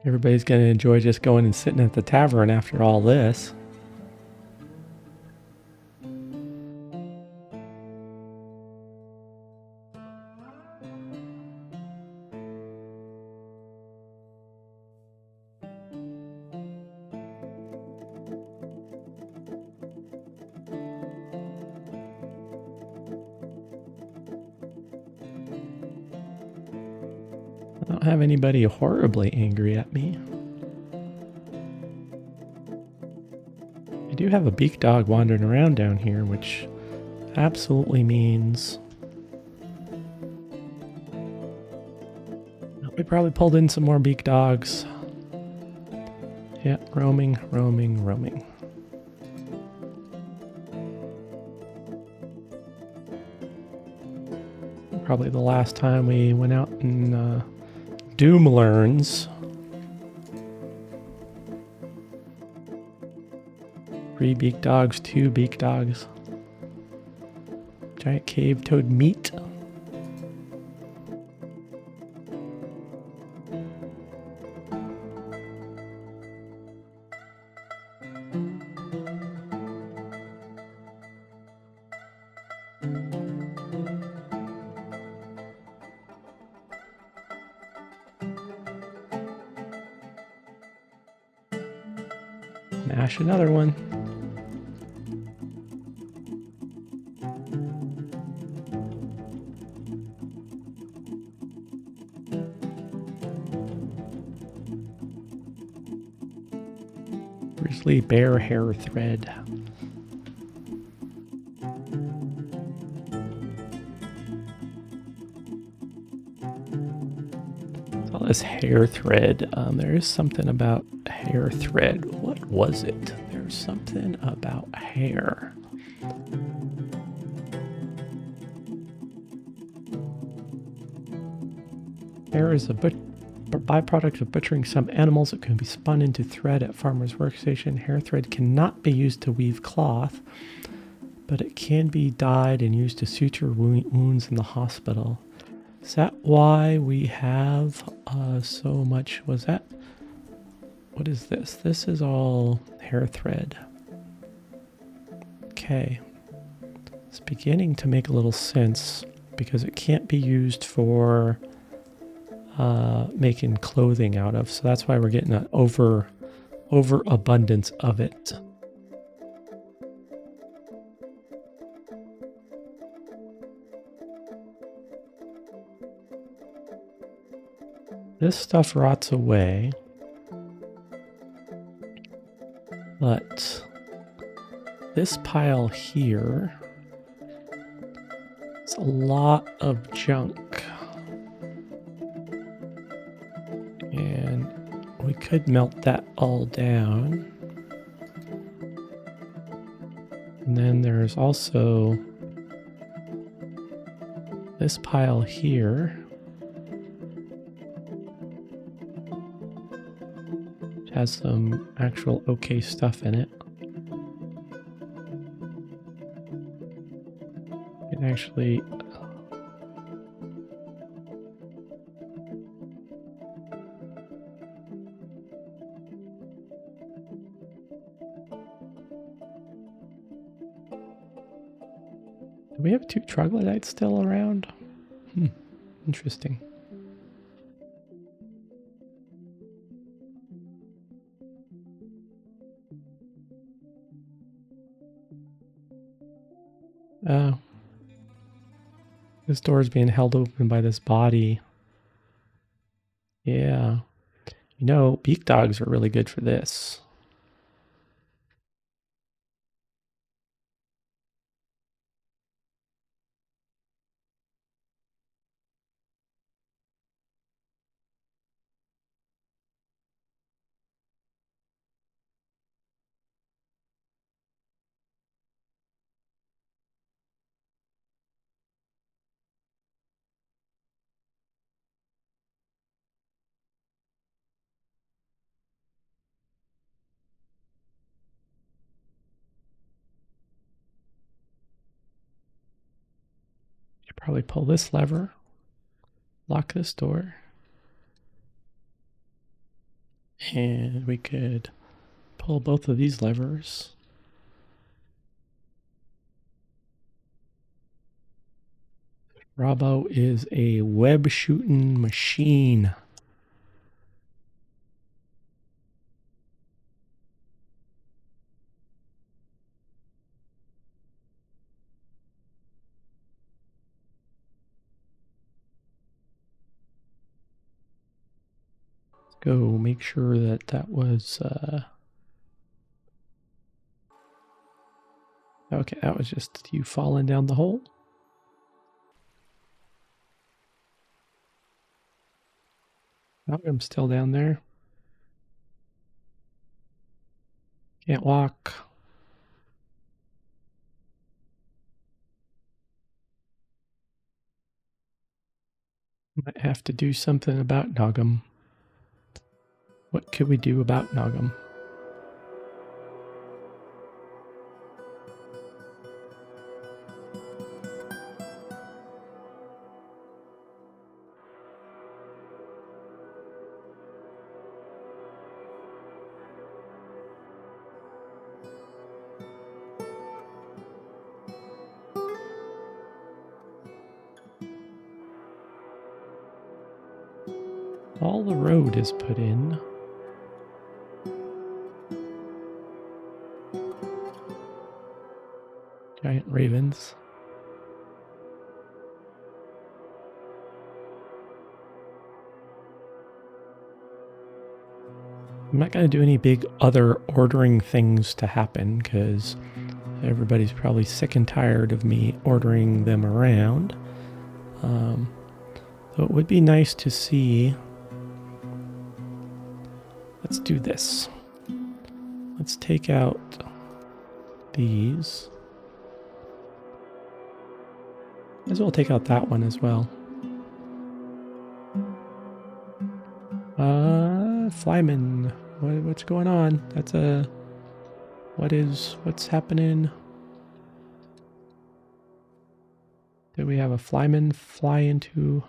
Everybody's going to enjoy just going and sitting at the tavern after all this. I don't have anybody horribly angry at me. I do have a beak dog wandering around down here, which absolutely means we probably pulled in some more beak dogs. Yeah, roaming. Probably the last time we went out and Doom learns. 3 beak dogs, 2 beak dogs. Giant cave toad meat. Mash another one. Grizzly bear hair thread. All this hair thread. There is something about hair thread. What was it? There's something about hair. Hair is a byproduct of butchering some animals. It can be spun into thread at farmer's workstation. Hair thread cannot be used to weave cloth, but it can be dyed and used to suture wounds in the hospital. Is that why we have so much? Was that? What is this? This is all hair thread. Okay. It's beginning to make a little sense because it can't be used for making clothing out of. So that's why we're getting an overabundance of it. This stuff rots away, but this pile here is a lot of junk. And we could melt that all down. And then there's also this pile here. Which has some actual okay stuff in it. You can actually... Do we have 2 troglodytes still around? Interesting. This door is being held open by this body. Yeah. You know, beak dogs are really good for this. You probably pull this lever, lock this door, and we could pull both of these levers. Robbo is a web shooting machine. Let's go make sure that that was okay, that was just you falling down the hole. Oh, I'm still down there. Can't walk. Might have to do something about Noggum. What could we do about Noggum? All the road is put in. Giant ravens. I'm not going to do any big other ordering things to happen because everybody's probably sick and tired of me ordering them around. So it would be nice to see. Let's do this. Let's take out these. Might as well take out that one as well. Flyman. What's going on? That's a... What's happening? Did we have a flyman fly into...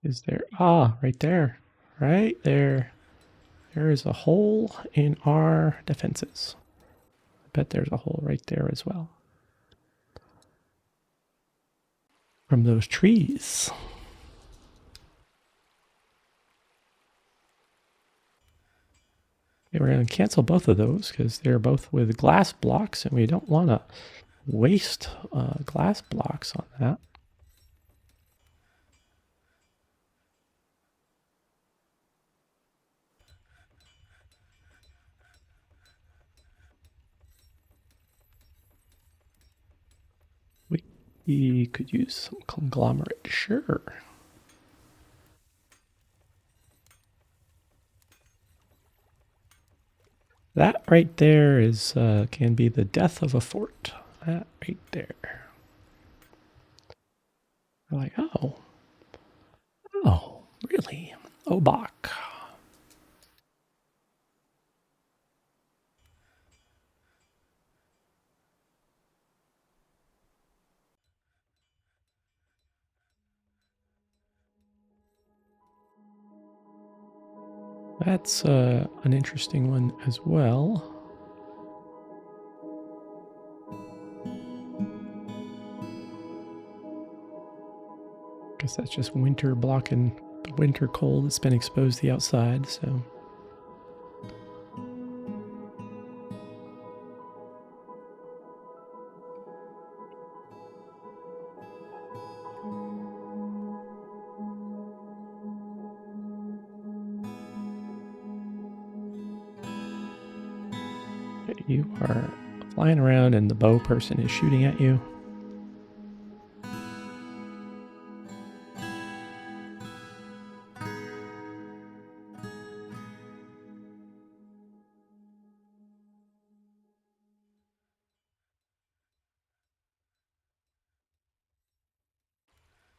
Is there... Ah, right there. Right there. There is a hole in our defenses. I bet there's a hole right there as well. From those trees. Okay, we're going to cancel both of those because they're both with glass blocks and we don't want to waste glass blocks on that. We could use some conglomerate, sure. That right there is can be the death of a fort. That right there. We're like, oh, really? Obak. That's an interesting one as well. Guess that's just winter blocking the winter cold that's been exposed to the outside, so. Okay, you are flying around and the bow person is shooting at you.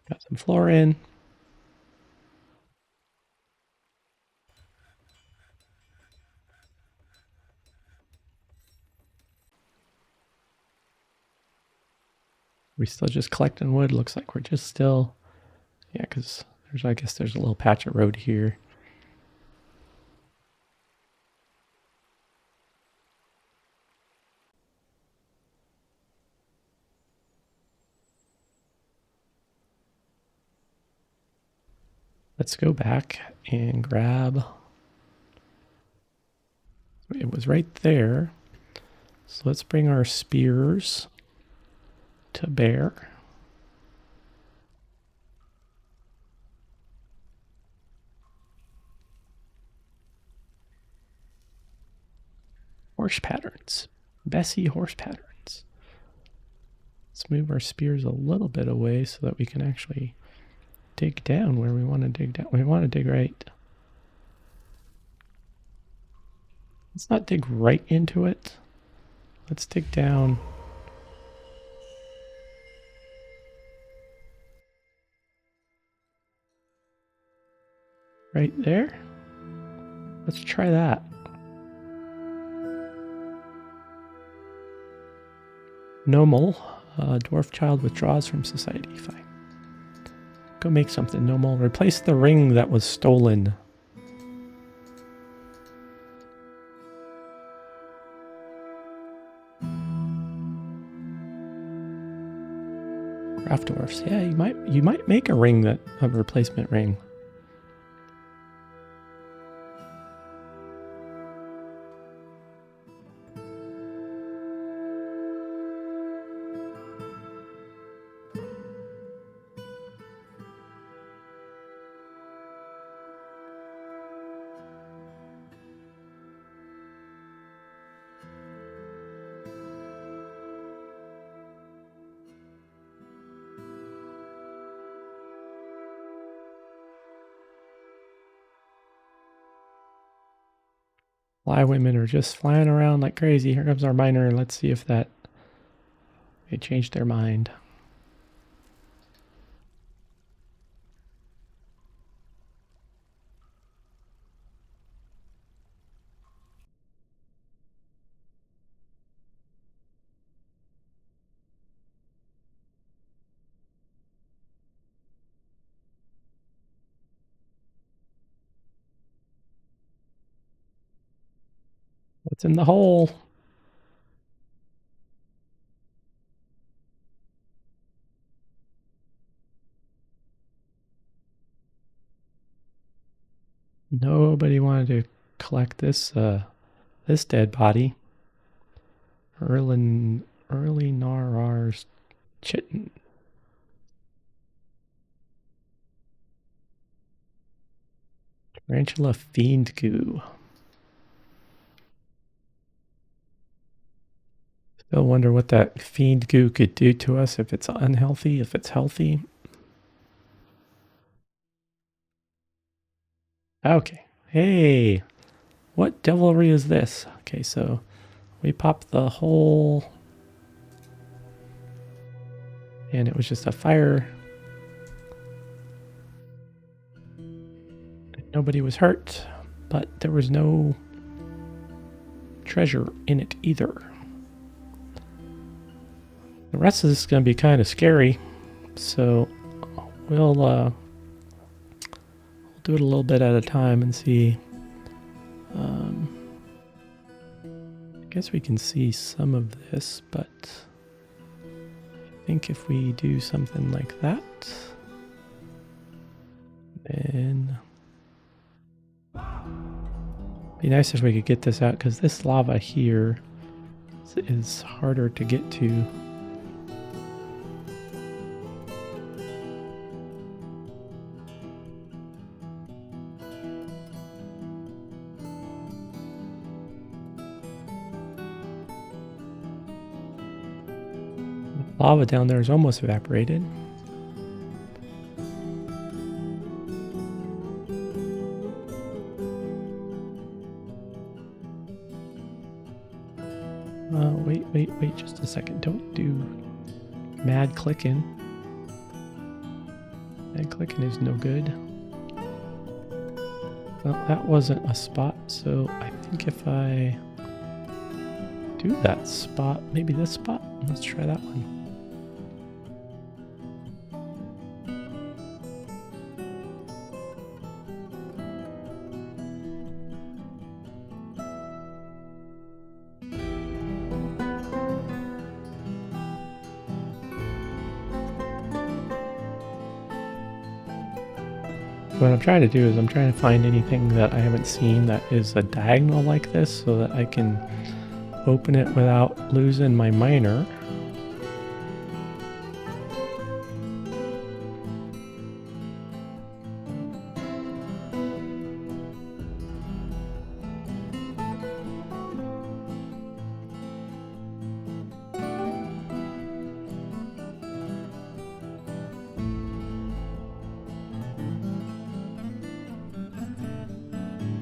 Got some floor in. We still just collecting wood. Looks like we're just still, yeah, because I guess there's a little patch of road here. Let's go back and grab. It was right there. So let's bring our spears to bear. Horse patterns. Bessie horse patterns. Let's move our spears a little bit away so that we can actually dig down where we want to dig down. We want to dig right. Let's not dig right into it. Let's dig down. Right there. Let's try that. Nomal. Dwarf child withdraws from society. Fine. Go make something, Nomal. Replace the ring that was stolen. Craft dwarfs. Yeah, you might make a ring a replacement ring. Fly women are just flying around like crazy. Here comes our miner. Let's see if they changed their mind. What's in the hole? Nobody wanted to collect this this dead body. Early Narar's chitin. Tarantula fiend goo. Still wonder what that fiend goo could do to us, if it's unhealthy, if it's healthy. Okay. Hey, what devilry is this? Okay, so we popped the hole and it was just a fire. Nobody was hurt, but there was no treasure in it either. The rest of this is going to be kind of scary, so we'll do it a little bit at a time and see. I guess we can see some of this, but I think if we do something like that, then it'd be nice if we could get this out, because this lava here is harder to get to. Lava down there is almost evaporated. Wait just a second. Don't do mad clicking. Mad clicking is no good. Well, that wasn't a spot, so I think if I do that spot, maybe this spot, let's try that one. What I'm trying to do is I'm trying to find anything that I haven't seen that is a diagonal like this so that I can open it without losing my miner.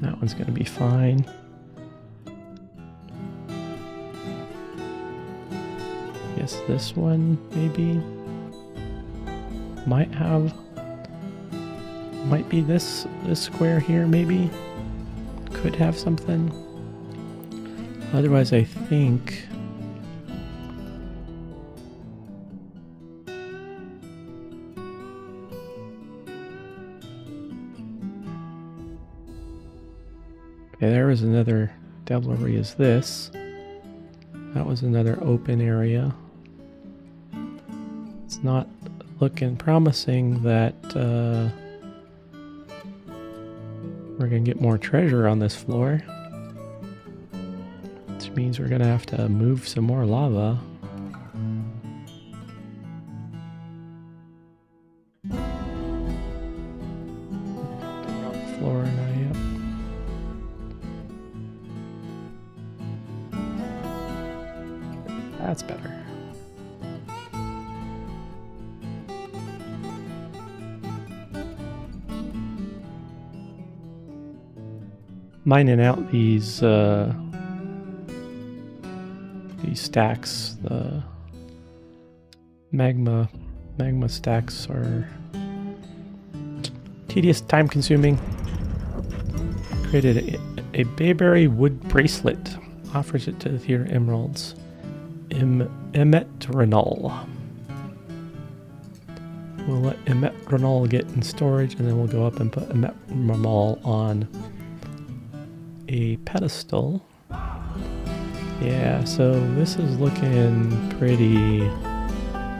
That one's going to be fine. Guess this one maybe might be this square here maybe could have something. Otherwise I think okay, there was another devilry is this. That was another open area. It's not looking promising that we're going to get more treasure on this floor. Which means we're going to have to move some more lava. Floor now, yep. That's better. Mining out these stacks, the magma stacks are tedious, time consuming. Created a bayberry wood bracelet. Offers it to the theater emeralds. Emetrenol. We'll let Emetrenol get in storage and then we'll go up and put Emetrenol on a pedestal. Yeah, so this is looking pretty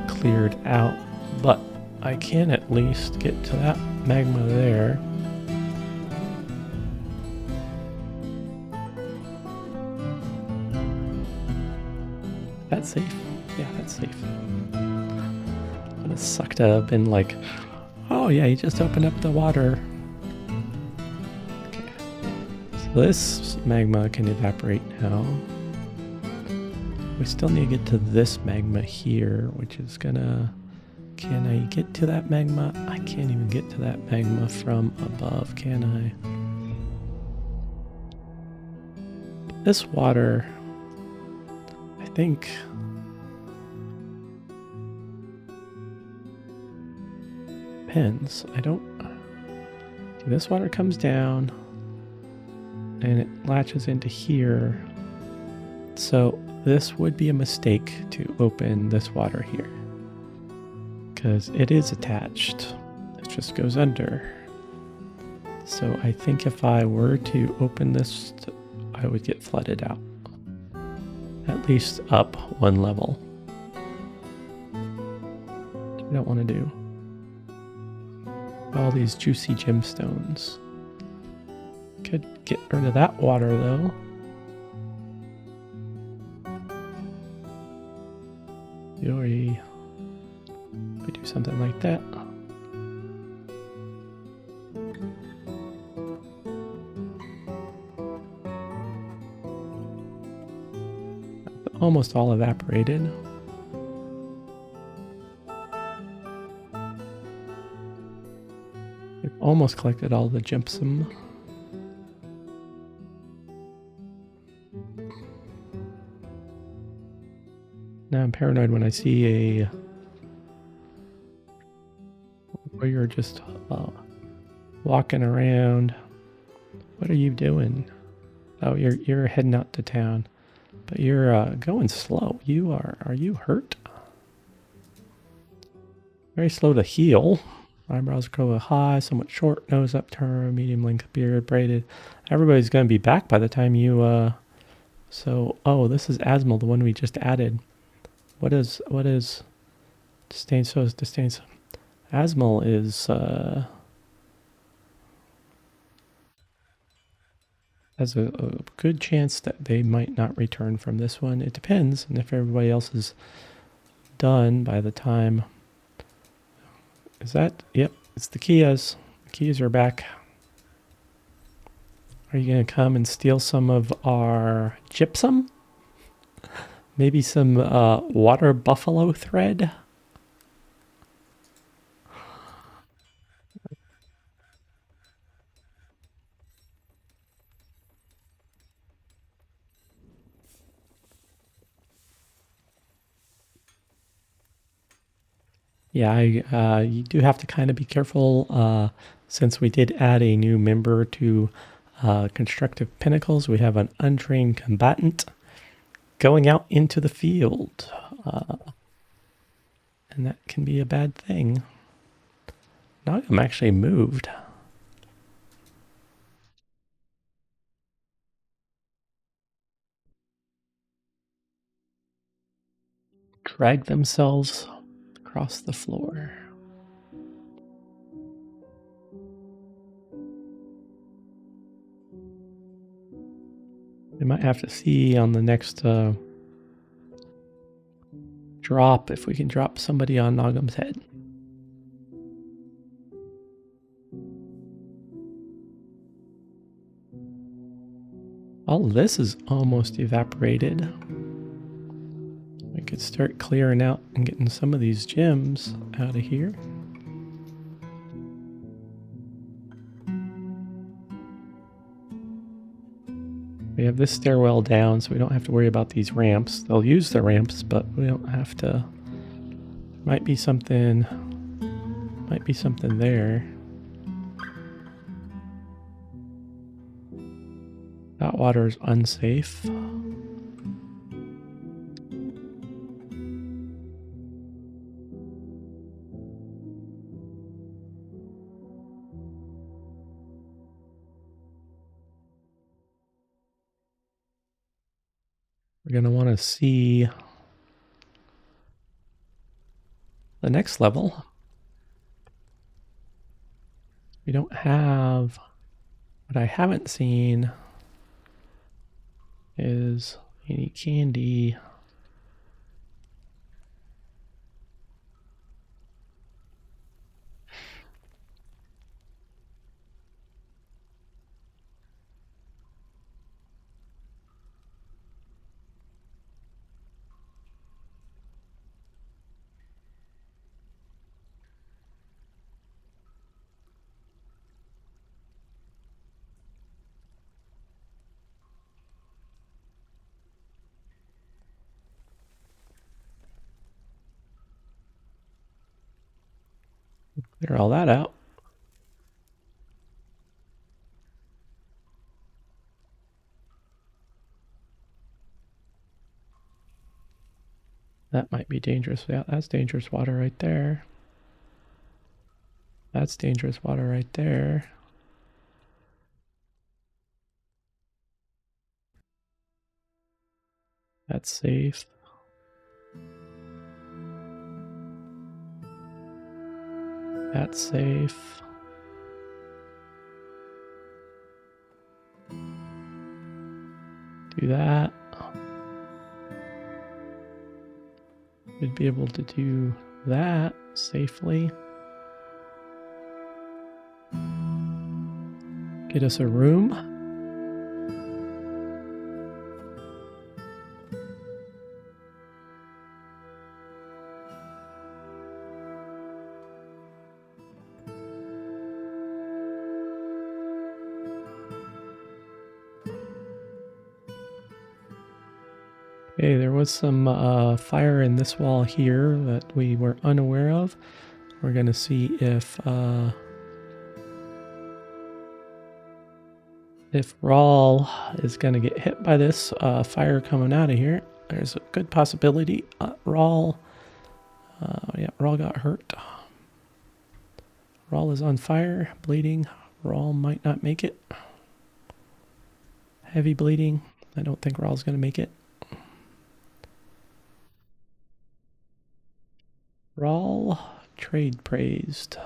cleared out, but I can at least get to that magma there. That's safe. Yeah, that's safe. But it sucked to have been like, oh yeah, you just opened up the water. Okay. So this magma can evaporate now. We still need to get to this magma here, which is gonna... Can I get to that magma? I can't even get to that magma from above, can I? This water... I think... Depends. I don't... This water comes down and it latches into here. So this would be a mistake to open this water here because it is attached. It just goes under. So I think if I were to open this, I would get flooded out. At least up one level. Which I don't want to do. All these juicy gemstones. Could get rid of that water though. We do something like that. Almost all evaporated. almost collected all the gypsum. Now I'm paranoid when I see a where you're just walking around. What are you doing? Oh, you're heading out to town, but you're going slow. Are you hurt? Very slow to heal. Eyebrows grow high, somewhat short, nose upturned, medium length beard, braided. Everybody's going to be back by the time you. So, oh, this is Asmal, the one we just added. What is disdain? So is disdain. Asmal is has a good chance that they might not return from this one. It depends, and if everybody else is done by the time. Is that? Yep, it's the Kias. The Kias are back. Are you going to come and steal some of our gypsum? Maybe some water buffalo thread? Yeah, you do have to kind of be careful since we did add a new member to Constructive Pinnacles. We have an untrained combatant going out into the field. And that can be a bad thing. Nagam actually moved. Drag themselves across the floor. We might have to see on the next drop if we can drop somebody on Nagam's head. All of this is almost evaporated. We could start clearing out and getting some of these gems out of here. We have this stairwell down, so we don't have to worry about these ramps. They'll use the ramps, but we don't have to. Might be something there. That water is unsafe. We're going to want to see the next level. We don't have, what I haven't seen is any candy. Clear all that out. That might be dangerous. Yeah, that's dangerous water right there. That's dangerous water right there. That's safe. That's safe. Do that. We'd be able to do that safely. Get us a room. Okay, there was some fire in this wall here that we were unaware of. We're going to see if Rawl is going to get hit by this fire coming out of here. There's a good possibility. Rawl, yeah, Rawl got hurt. Rawl is on fire, bleeding. Rawl might not make it. Heavy bleeding. I don't think Rawl's going to make it. Rawl, trade praised.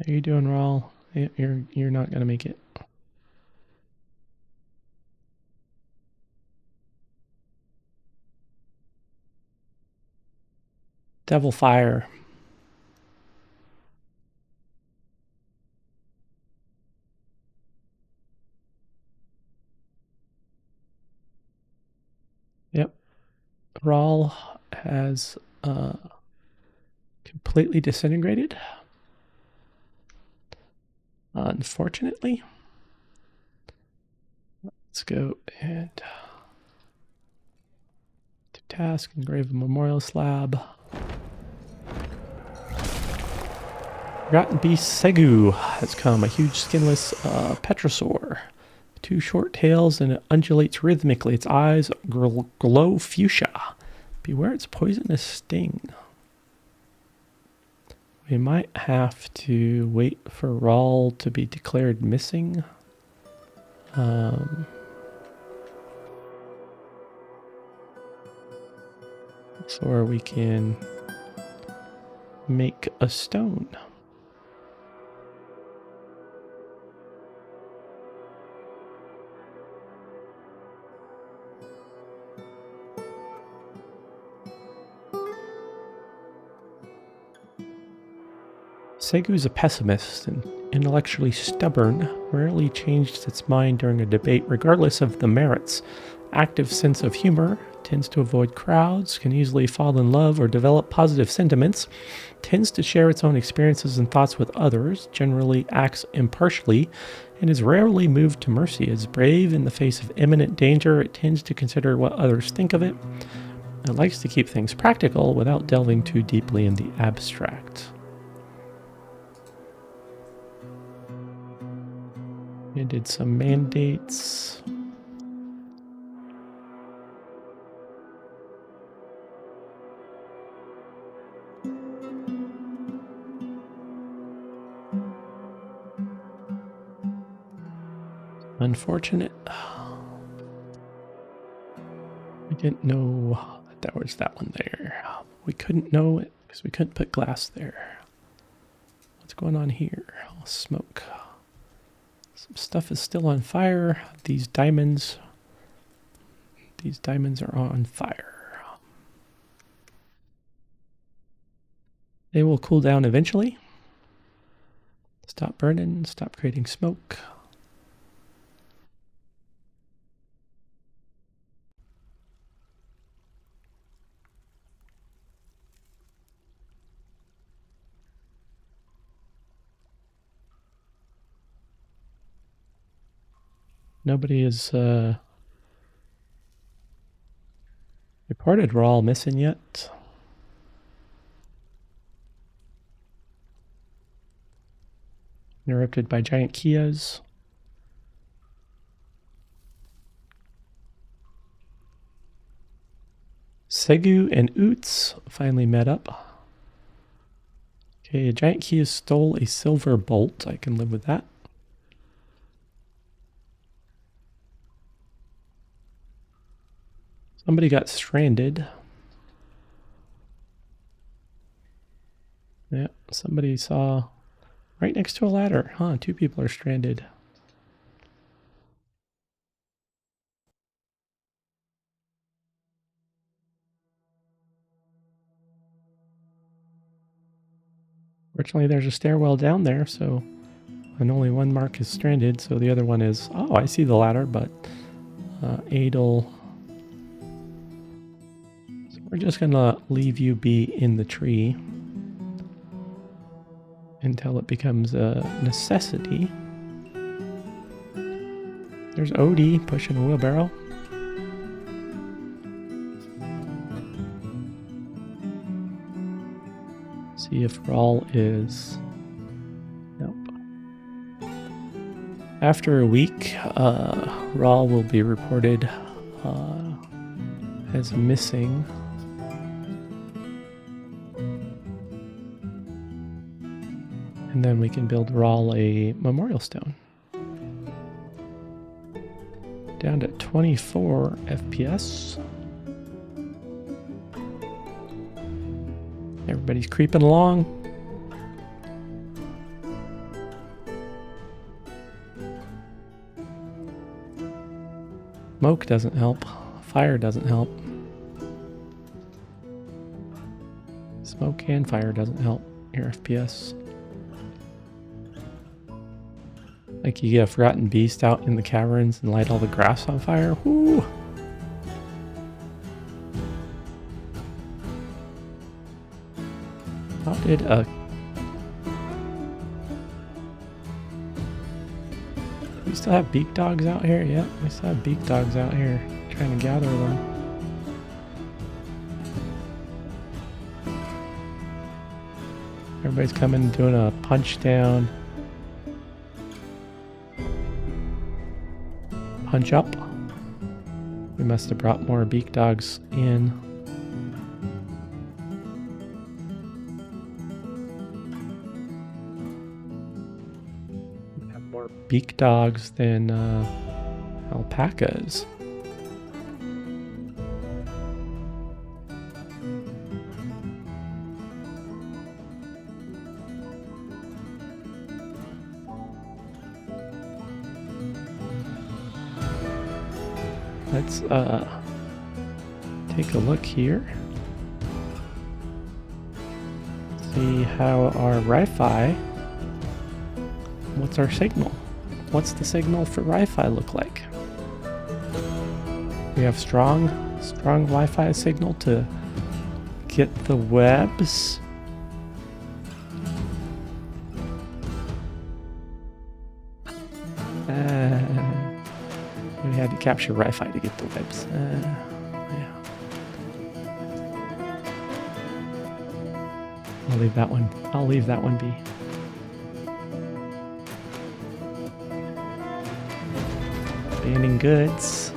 How you doing, Rawl? You're not going to make it. Devil fire. Yep. Rawl has completely disintegrated. Unfortunately. Let's go and to task, engrave a memorial slab. Forgotten beast Segu has come, a huge skinless petrosaur. 2 short tails and it undulates rhythmically. Its eyes glow fuchsia. Beware its poisonous sting. We might have to wait for Rawl to be declared missing. Or we can make a stone. Segu is a pessimist and intellectually stubborn, rarely changed its mind during a debate regardless of the merits. Active sense of humor, tends to avoid crowds, can easily fall in love or develop positive sentiments, tends to share its own experiences and thoughts with others, generally acts impartially, and is rarely moved to mercy. It's brave in the face of imminent danger. It tends to consider what others think of it. It likes to keep things practical without delving too deeply in the abstract. I did some mandates. Unfortunate. We didn't know that there was that one there. We couldn't know it because we couldn't put glass there. What's going on here? Smoke. Some stuff is still on fire. These diamonds are on fire. They will cool down eventually. Stop burning, stop creating smoke. Nobody is reported we're all missing yet. Interrupted by giant Kias. Segu and Oots finally met up. Okay, a giant Kia stole a silver bolt. I can live with that. Somebody got stranded. Yeah, somebody saw right next to a ladder. Huh, 2 people are stranded. Fortunately, there's a stairwell down there, so and only one mark is stranded, so the other one is... Oh, I see the ladder, but Adel we're just gonna leave you be in the tree until it becomes a necessity. There's Odie pushing a wheelbarrow. See if Rawl is... Nope. After a week, Rawl will be reported as missing. And then we can build Rawl a memorial stone. Down to 24 FPS. Everybody's creeping along. Smoke doesn't help. Fire doesn't help. Smoke and fire doesn't help your FPS. Like you get a forgotten beast out in the caverns and light all the grass on fire. Whoo! How did we still have beak dogs out here? Yeah, we still have beak dogs out here trying to gather them. Everybody's coming doing a punch down. Punch up. We must have brought more beak dogs in. We have more beak dogs than alpacas. Let's take a look here. See how our Wi-Fi, what's our signal? What's the signal for Wi-Fi look like? We have strong Wi-Fi signal to get the webs. We had to capture Wi-Fi to get the webs. Yeah. I'll leave that one. I'll leave that one be. Banning goods.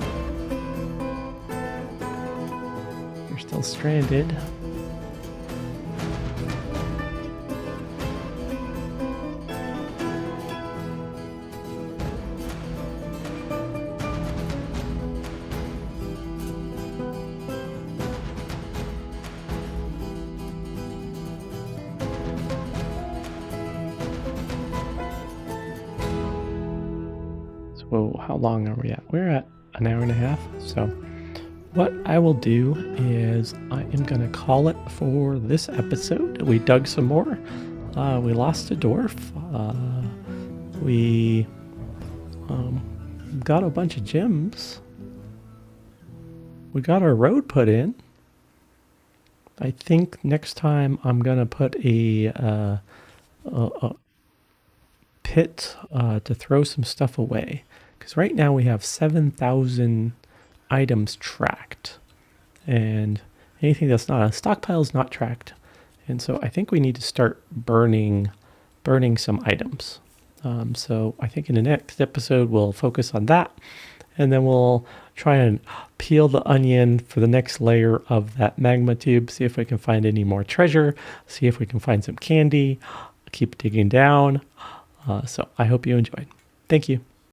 You're still stranded. So how long are we at? We're at an hour and a half. So what I will do is I am going to call it for this episode. We dug some more. We lost a dwarf. We got a bunch of gems. We got our road put in. I think next time I'm going to put a pit to throw some stuff away. Because right now we have 7,000 items tracked. And anything that's not a stockpile is not tracked. And so I think we need to start burning some items. So I think in the next episode we'll focus on that. And then we'll try and peel the onion for the next layer of that magma tube. See if we can find any more treasure. See if we can find some candy. Keep digging down. So I hope you enjoyed. Thank you.